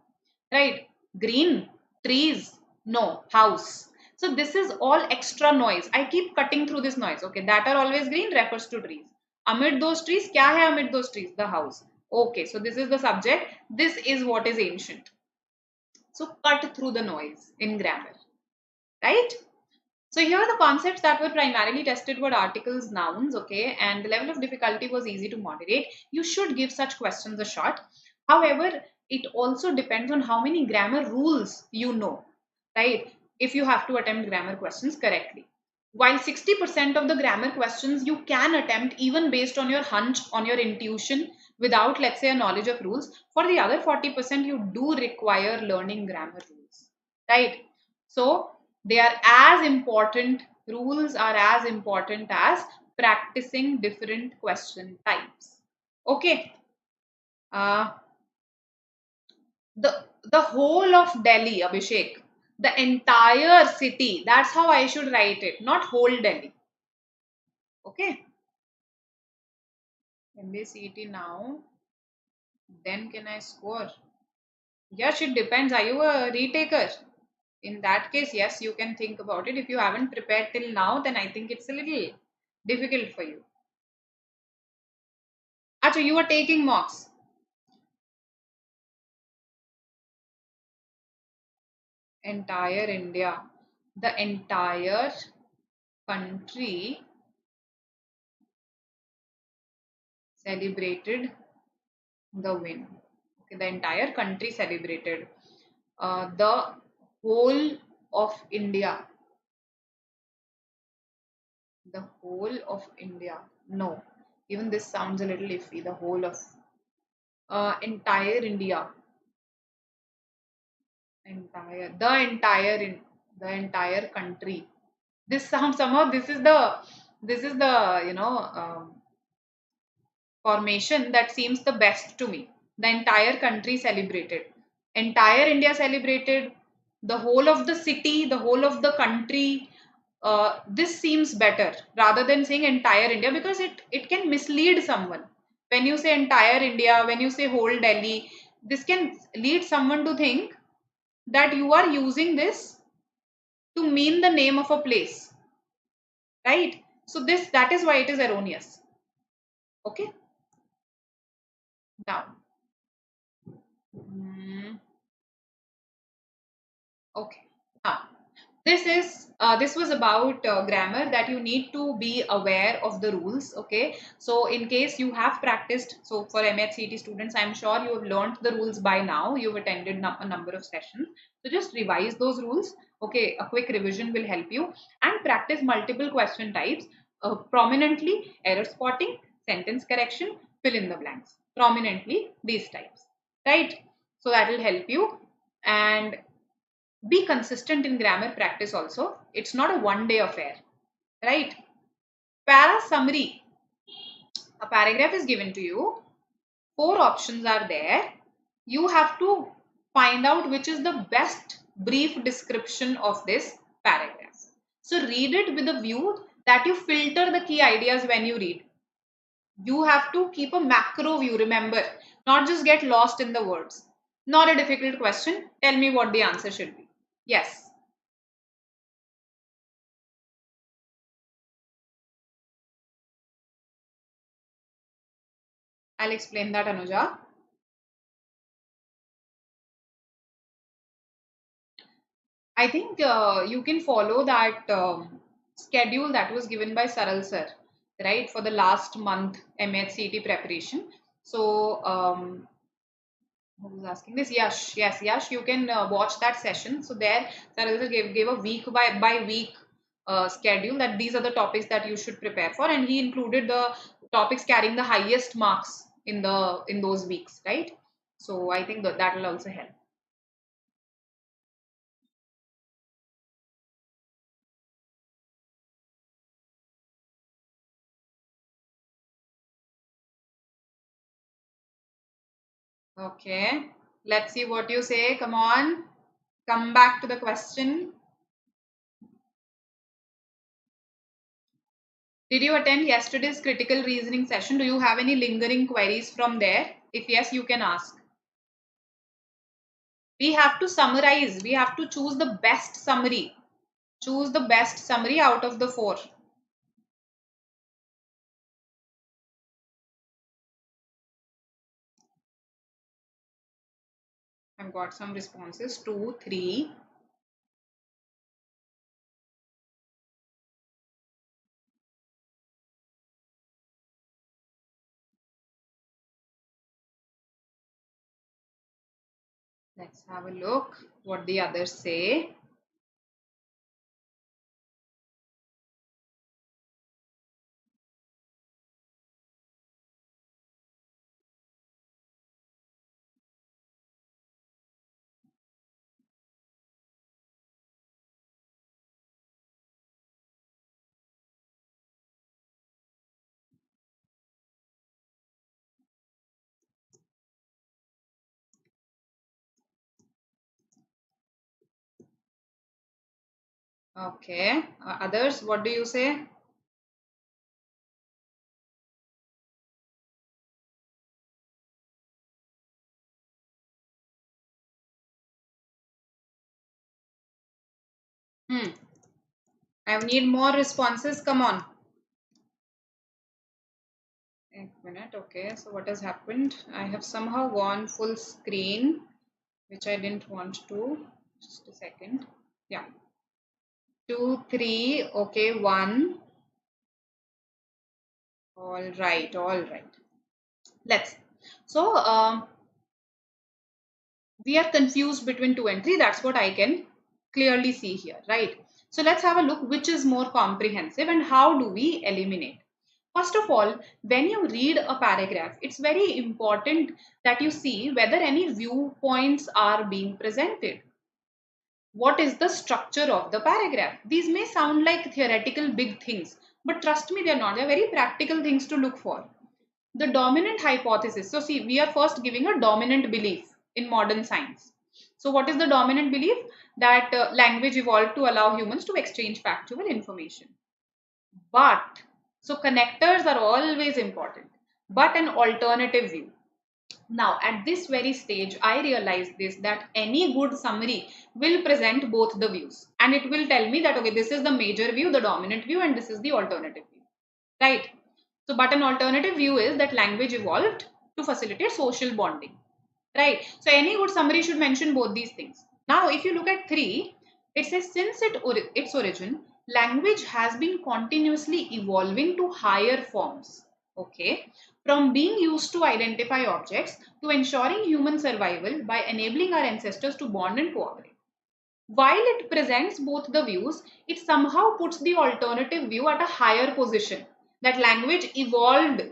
Right? Green, trees, no, house. So this is all extra noise. I keep cutting through this noise. Okay, that are always green refers to trees. Amid those trees, kya hai amid those trees? The house. Okay, so this is the subject. This is what is ancient. So cut through the noise in grammar, right? So here the concepts that were primarily tested were articles, nouns, okay, and the level of difficulty was easy to moderate. You should give such questions a shot. However, it also depends on how many grammar rules you know, right? If you have to attempt grammar questions correctly. While 60% of the grammar questions you can attempt even based on your hunch, on your intuition, without, let's say, a knowledge of rules, for the other 40% you do require learning grammar rules, right? So they are as important, rules are as important as practicing different question types. Okay. Uh, the whole of Delhi, Abhishek, the entire city, that's how I should write it, not whole Delhi. Okay. MBA now, then can I score? Yes, it depends. Are you a retaker? In that case, yes, you can think about it. If you haven't prepared till now, then I think it's a little difficult for you. Acha, you are taking mocks. Entire India, the entire country celebrated the win. Okay, the entire country celebrated. The whole of India. The whole of India. No, even this sounds a little iffy. The whole of entire India. The entire country. This sounds somehow. This is the formation that seems the best to me. The entire country celebrated. Entire India celebrated. The whole of the city, the whole of the country. This seems better rather than saying entire India, because it can mislead someone. When you say entire India, when you say whole Delhi, this can lead someone to think that you are using this to mean the name of a place, right? So that is why it is erroneous. Okay. Now, okay. Now, this was about grammar, that you need to be aware of the rules. Okay. So in case you have practiced, so for MAHCET students, I'm sure you have learned the rules by now. You've attended a number of sessions. So just revise those rules. Okay. A quick revision will help you, and practice multiple question types. Prominently error spotting, sentence correction, fill in the blanks. Prominently these types, right? So that will help you. And be consistent in grammar practice also. It's not a one-day affair, right? Para summary. A paragraph is given to you. 4 options are there. You have to find out which is the best brief description of this paragraph. So read it with a view that you filter the key ideas when you read. You have to keep a macro view, remember, not just get lost in the words. Not a difficult question. Tell me what the answer should be. Yes. I'll explain that, Anuja. I think you can follow that schedule that was given by Saral sir, right, for the last month MAHCET preparation. So, who was asking this? Yash, yes, Yash, you can watch that session. So there, Saral sir gave a week by week schedule that these are the topics that you should prepare for, and he included the topics carrying the highest marks in those weeks, right? So I think that will also help. Okay, let's see what you say. Come on, come back to the question. Did you attend yesterday's critical reasoning session? Do you have any lingering queries from there? If yes, you can ask. We have to summarize. We have to choose the best summary. Choose the best summary out of the 4. I've got some responses. 2, 3. Let's have a look what the others say. Okay. Others, what do you say? I need more responses. Come on. A minute. Okay. So what has happened? I have somehow gone full screen, which I didn't want to. Just a second. Yeah. 2, 3. Okay. 1. All right. All right. Let's. So we are confused between 2 and 3. That's what I can clearly see here, right? So let's have a look which is more comprehensive and how do we eliminate. First of all, when you read a paragraph, it's very important that you see whether any viewpoints are being presented. What is the structure of the paragraph? These may sound like theoretical big things, but trust me, they're not. They're very practical things to look for. The dominant hypothesis. So see, we are first giving a dominant belief in modern science. So what is the dominant belief? That language evolved to allow humans to exchange factual information. But, so connectors are always important, but an alternative view. Now, at this very stage, I realized this, that any good summary will present both the views and it will tell me that, okay, this is the major view, the dominant view, and this is the alternative view, right? So, but an alternative view is that language evolved to facilitate social bonding, right? So, any good summary should mention both these things. Now, if you look at 3, it says since its origin, language has been continuously evolving to higher forms. Okay, from being used to identify objects to ensuring human survival by enabling our ancestors to bond and cooperate. While it presents both the views, it somehow puts the alternative view at a higher position. That language evolved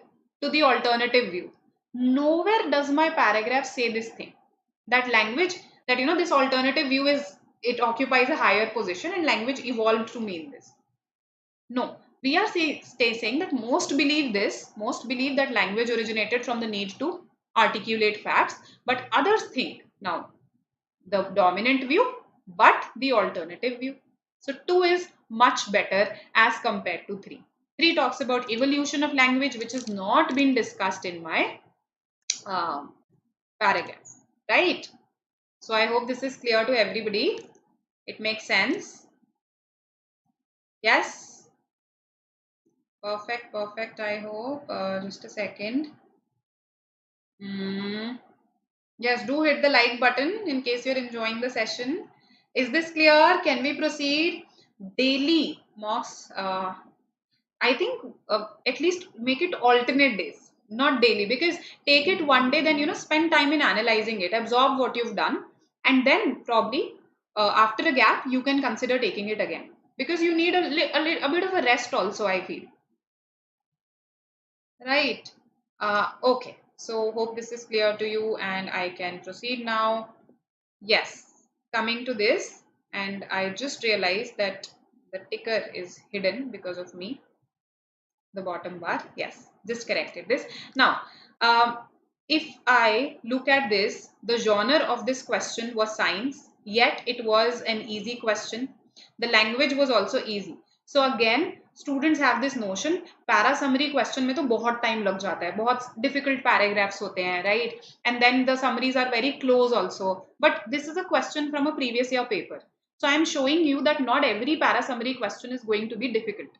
to the alternative view. Nowhere does my paragraph say this thing. That language, that this alternative view it occupies a higher position and language evolved to mean this. No, we are saying that most believe that language originated from the need to articulate facts, but others think now the dominant view, but the alternative view. So 2 is much better as compared to 3. 3 talks about evolution of language, which has not been discussed in my um, paragraph, right? So I hope this is clear to everybody. It makes sense. Yes. Perfect, perfect. I hope. Just a second. Yes, do hit the like button in case you're enjoying the session. Is this clear? Can we proceed? Daily mocks. I think at least make it alternate days, not daily, because take it one day, then spend time in analyzing it, absorb what you've done, and then probably after a gap you can consider taking it again, because you need a bit of a rest also, I feel. Right. Okay. So hope this is clear to you and I can proceed now. Yes. Coming to this, and I just realized that the ticker is hidden because of me. The bottom bar. Yes. Just corrected this. Now, um, if I look at this, the genre of this question was science, yet it was an easy question. The language was also easy. So again, students have this notion, para summary question में तो बहुत time लग जाता है, बहुत difficult paragraphs होते हैं, right? And then the summaries are very close also. But this is a question from a previous year paper. So I am showing you that not every para summary question is going to be difficult.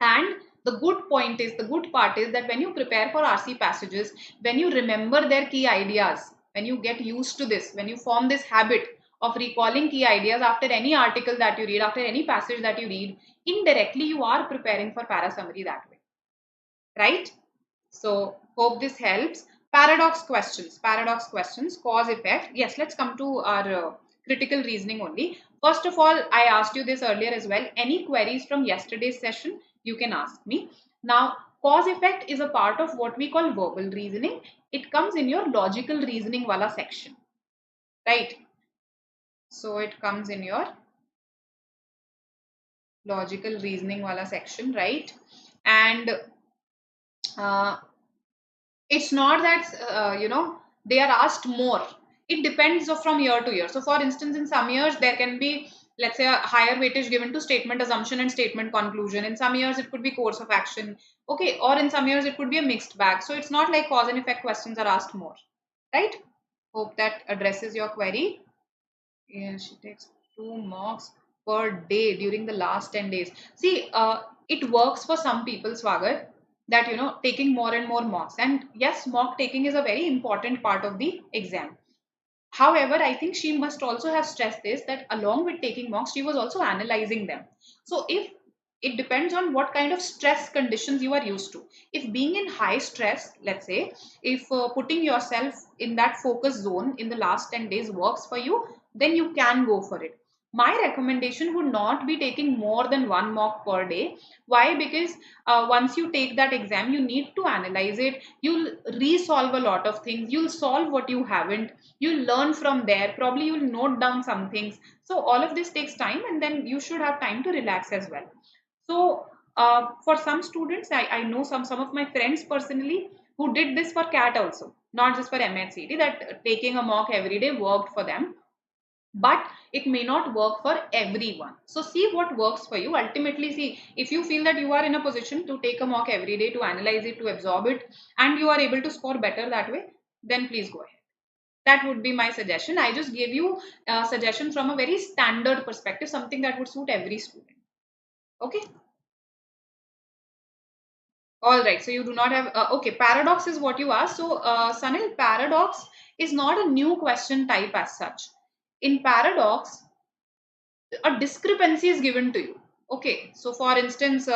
And the good part is that when you prepare for RC passages, when you remember their key ideas, when you get used to this, when you form this habit of recalling key ideas after any article that you read, after any passage that you read, indirectly you are preparing for para summary that way, right? So hope this helps. Paradox questions, cause effect. Yes, let's come to our critical reasoning only. First of all, I asked you this earlier as well. Any queries from yesterday's session, you can ask me. Now, cause effect is a part of what we call verbal reasoning. It comes in your logical reasoning wala section, right? So it comes in your logical reasoning wala section, right? And uh, it's not that they are asked more. It depends from year to year. So for instance, in some years there can be, let's say, a higher weightage given to statement assumption and statement conclusion. In some years it could be course of action, okay, or in some years it could be a mixed bag. So it's not like cause and effect questions are asked more, right? Hope that addresses your query. Yeah, she takes 2 marks per day during the last 10 days. See, it works for some people, Swagar, that taking more and more mocks. And yes, mock taking is a very important part of the exam. However, I think she must also have stressed this, that along with taking mocks, she was also analyzing them. So if it depends on what kind of stress conditions you are used to. If being in high stress, let's say, if putting yourself in that focus zone in the last 10 days works for you, then you can go for it. My recommendation would not be taking more than 1 mock per day. Why? Because once you take that exam, you need to analyze it. You'll resolve a lot of things. You'll solve what you haven't. You'll learn from there. Probably you'll note down some things. So all of this takes time, and then you should have time to relax as well. So for some students, I know some of my friends personally who did this for CAT also, not just for MHCT, that taking a mock every day worked for them. But it may not work for everyone. So see what works for you. Ultimately, see, if you feel that you are in a position to take a mock every day, to analyze it, to absorb it, and you are able to score better that way, then please go ahead. That would be my suggestion. I just gave you a suggestion from a very standard perspective, something that would suit every student. Okay. All right. So you do not have, okay, paradox is what you asked. So Sanil, paradox is not a new question type as such. In paradox, a discrepancy is given to you. Okay. So for instance,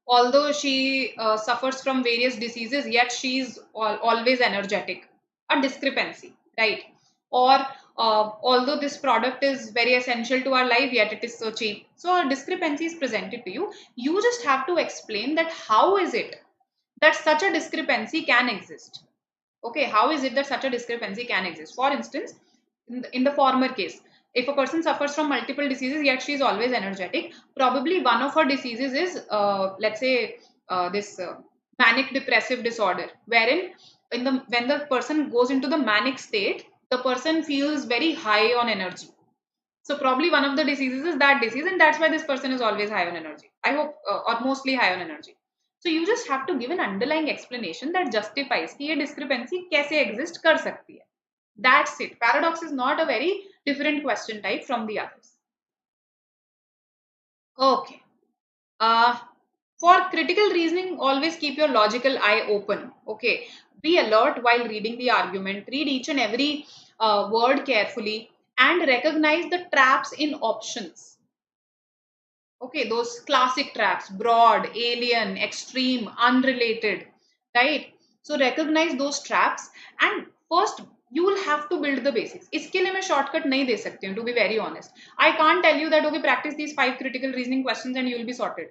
although she suffers from various diseases, yet she is always energetic. A discrepancy, right? Or although this product is very essential to our life, yet it is so cheap. So a discrepancy is presented to you. You just have to explain that how is it that such a discrepancy can exist. Okay, how is it that such a discrepancy can exist? For instance, in the former case, if a person suffers from multiple diseases yet she is always energetic, probably one of her diseases is, let's say, this manic depressive disorder, wherein when the person goes into the manic state, the person feels very high on energy. So probably one of the diseases is that disease, and that's why this person is always high on energy. I hope, or mostly high on energy. So you just have to give an underlying explanation that justifies कि ये discrepancy कैसे exist कर सकती है. That's it. Paradox is not a very different question type from the others. Okay. Uh, for critical reasoning, always keep your logical eye open. Okay. Be alert while reading the argument. Read each and every word carefully and recognize the traps in options. Okay, those classic traps: broad, alien, extreme, unrelated, right? So recognize those traps, and first you will have to build the basics. इसके लिए मैं shortcut नहीं दे सकती हूँ, to be very honest. I can't tell you that okay, practice these 5 critical reasoning questions and you will be sorted.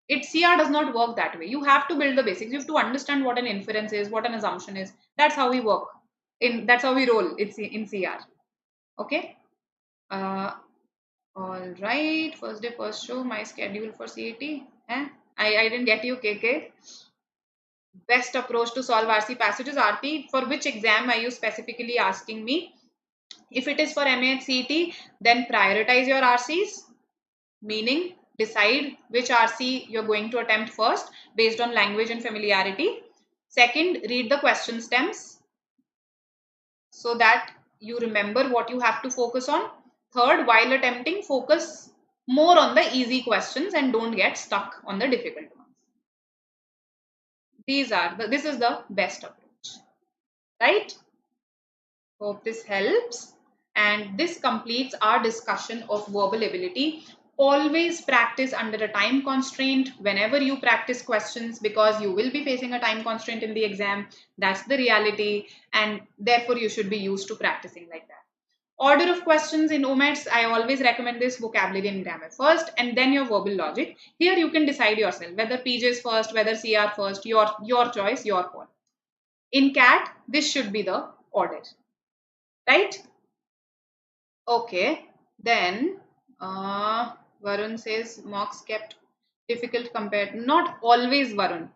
CR does not work that way. You have to build the basics. You have to understand what an inference is, what an assumption is. That's how we work. That's how we roll. It's in CR. Okay. All right. First day, first show. My schedule for CAT. Eh? I didn't get you, KK. Best approach to solve RC passages. RT, for which exam are you specifically asking me? If it is for MAHCET, then prioritize your RCs. Meaning, decide which RC you're going to attempt first based on language and familiarity. Second, read the question stems so that you remember what you have to focus on. Third, while attempting, focus more on the easy questions and don't get stuck on the difficult ones. This is the best approach, right? Hope this helps. And this completes our discussion of verbal ability. Always practice under a time constraint whenever you practice questions, because you will be facing a time constraint in the exam. That's the reality, and therefore you should be used to practicing like that. Order of questions in OMETs, I always recommend this: vocabulary and grammar first, and then your verbal logic. Here you can decide yourself whether PJs first, whether CR first, your choice, your call. In CAT, this should be the order, right? Okay, then Varun says mocks kept difficult compared. Not always, Varun.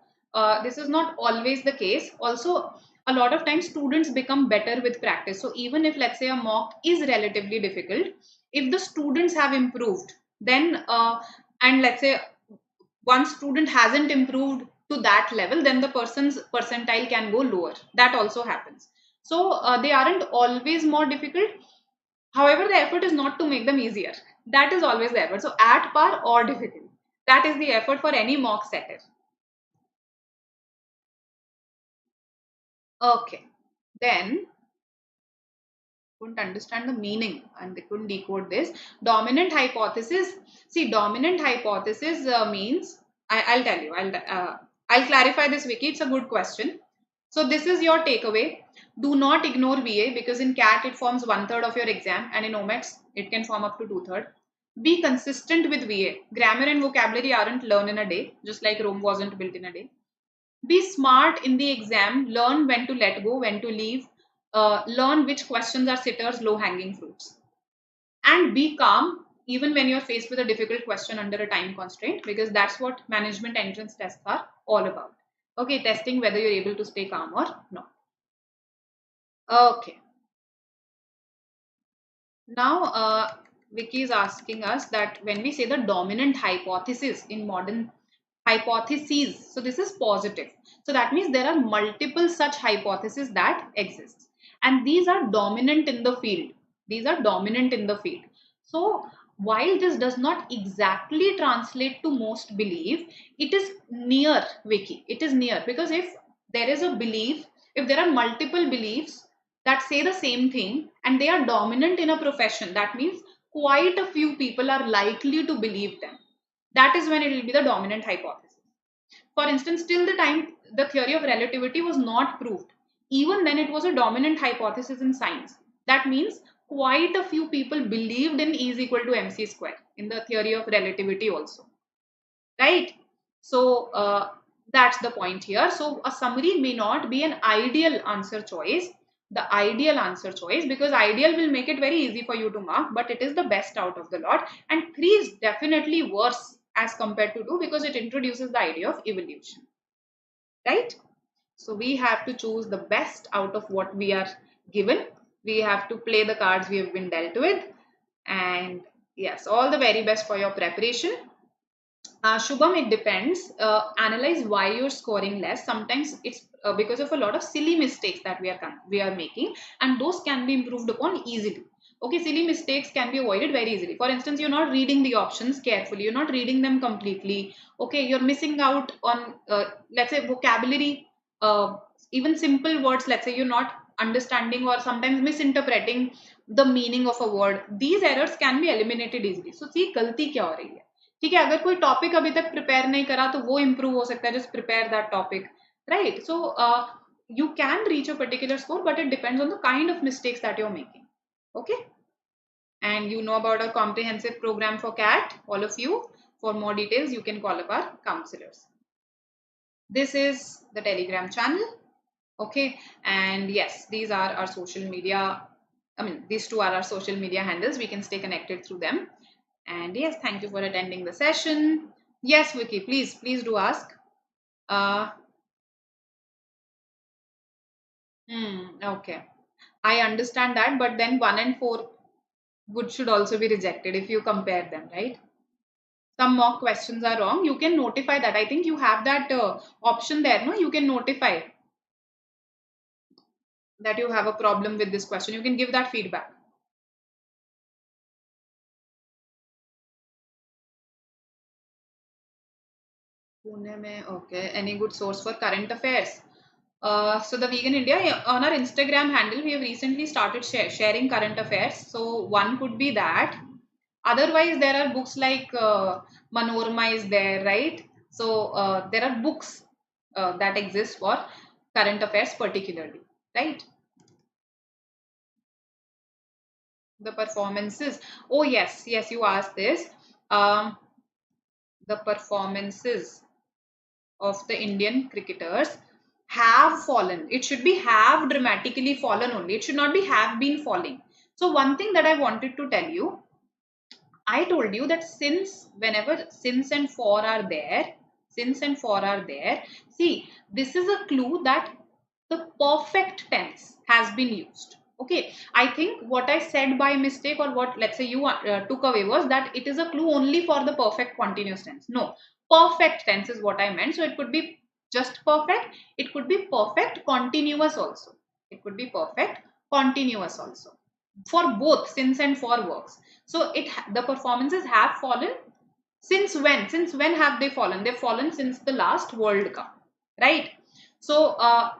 This is not always the case. Also, a lot of times students become better with practice. So even if, let's say, a mock is relatively difficult, if the students have improved, then and let's say one student hasn't improved to that level, then the person's percentile can go lower. That also happens. So they aren't always more difficult. However, the effort is not to make them easier. That is always the effort. So at par or difficult. That is the effort for any mock setter. Okay. Then couldn't understand the meaning and they couldn't decode this. Dominant hypothesis. See, dominant hypothesis means, I'll tell you. I'll clarify this, Vicky. It's a good question. So this is your takeaway. Do not ignore VA, because in CAT it forms 1/3 of your exam, and in OMETs it can form up to 2/3. Be consistent with VA. Grammar and vocabulary aren't learned in a day, just like Rome wasn't built in a day. Be smart in the exam. Learn when to let go, when to leave. Learn which questions are sitters, low-hanging fruits. And be calm even when you're faced with a difficult question under a time constraint, because that's what management entrance tests are all about. Okay, testing whether you're able to stay calm or not. Okay. Now, Vicky is asking us that when we say the dominant hypothesis in modern hypotheses, so this is positive. So that means there are multiple such hypotheses that exist. And these are dominant in the field. These are dominant in the field. So while this does not exactly translate to most belief, it is near, Vicky. It is near, because if there is a belief, if there are multiple beliefs that say the same thing and they are dominant in a profession, that means quite a few people are likely to believe them. That is when it will be the dominant hypothesis. For instance, till the time the theory of relativity was not proved, even then it was a dominant hypothesis in science. That means quite a few people believed in E is equal to mc square in the theory of relativity also. Right? So that's the point here. So a summary may not be an ideal answer choice. The ideal answer choice, because ideal will make it very easy for you to mark, but it is the best out of the lot. And 3 is definitely worse as compared to 2, because it introduces the idea of evolution. Right? So we have to choose the best out of what we are given. We have to play the cards we have been dealt with. And yes, all the very best for your preparation. Shubham, it depends. Analyze why you're scoring less. Sometimes it's because of a lot of silly mistakes that we are making, and those can be improved upon easily. Okay, silly mistakes can be avoided very easily. For instance, you're not reading the options carefully. You're not reading them completely. Okay, you're missing out on, let's say, vocabulary. Even simple words. Let's say you're not understanding or sometimes misinterpreting the meaning of a word. These errors can be eliminated easily. So, see, गलती क्या हो रही है? ठीक है, अगर कोई topic अभी तक प्रिपेयर नहीं करा तो वो इंप्रूव हो सकता है. Just prepare that topic, right? So you can reach a particular score, but it depends on the kind of mistakes that you're making. Okay, and you know about our comprehensive program for CAT, all of you. For more details, you can call up our counselors. This is the Telegram channel. Okay, and yes, these are our social media, I mean, these two are our social media handles. We can stay connected through them. And yes, thank you for attending the session. Yes, Vicky, please do ask. Okay. I understand that, but then 1 and 4 should also be rejected if you compare them, right? Some mock questions are wrong. You can notify that. I think you have that option there, no? You can notify that you have a problem with this question. You can give that feedback. Pune mein, okay. Any good source for current affairs? So the Vegan India, on our Instagram handle, we have recently started sharing current affairs. So one could be that. Otherwise, there are books like Manorama is there, right? So there are books that exist for current affairs particularly, right? The performances. Oh yes, you asked this. Um, the performances of the Indian cricketers have fallen. It should be have dramatically fallen only. It should not be have been falling. So one thing that I wanted to tell you, I told you that whenever since and for are there, see, this is a clue that the perfect tense has been used. Okay, I think what I said by mistake, or what, let's say, you took away, was that it is a clue only for the perfect continuous tense. No, perfect tense is what I meant. So it could be just perfect, it could be perfect continuous also. It could be perfect continuous also for both since and for works. So the performances have fallen. Since when? Since when have they fallen? They've fallen since the last World Cup, right? So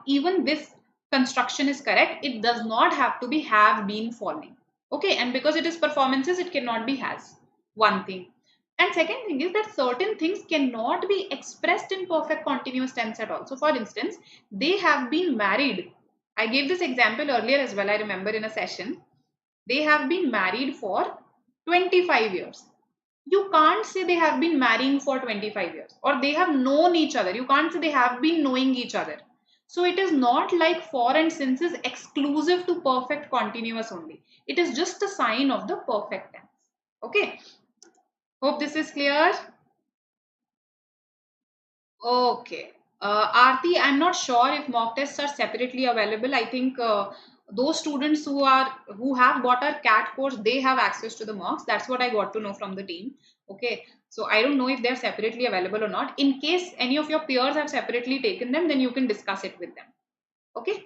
even this construction is correct. It does not have to be have been falling. Okay, and because it is performances, it cannot be has. One thing. And second thing is that certain things cannot be expressed in perfect continuous tense at all. So for instance, they have been married. I gave this example earlier as well, I remember, in a session. They have been married for 25 years. You can't say they have been marrying for 25 years, or they have known each other. You can't say they have been knowing each other. So it is not like for and since is exclusive to perfect continuous only. It is just a sign of the perfect tense. Okay. Hope this is clear. Okay. Aarti, I'm not sure if mock tests are separately available. I think those students who have got our CAT course, they have access to the mocks. That's what I got to know from the team. Okay. So I don't know if they're separately available or not. In case any of your peers have separately taken them, then you can discuss it with them. Okay.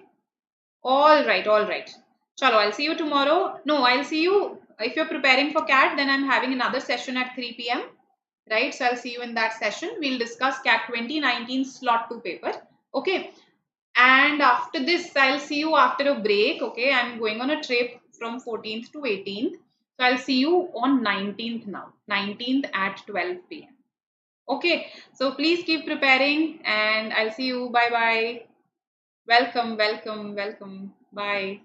All right. All right. Chalo, I'll see you tomorrow. No, I'll see you. If you're preparing for CAT, then I'm having another session at 3 p.m. Right, so I'll see you in that session. We'll discuss CAT 2019 slot 2 paper. Okay, and after this I'll see you after a break. Okay, I'm going on a trip from 14th to 18th, so I'll see you on 19th now, 19th at 12 p.m. Okay, so please keep preparing, and I'll see you. Bye bye. Welcome. Bye.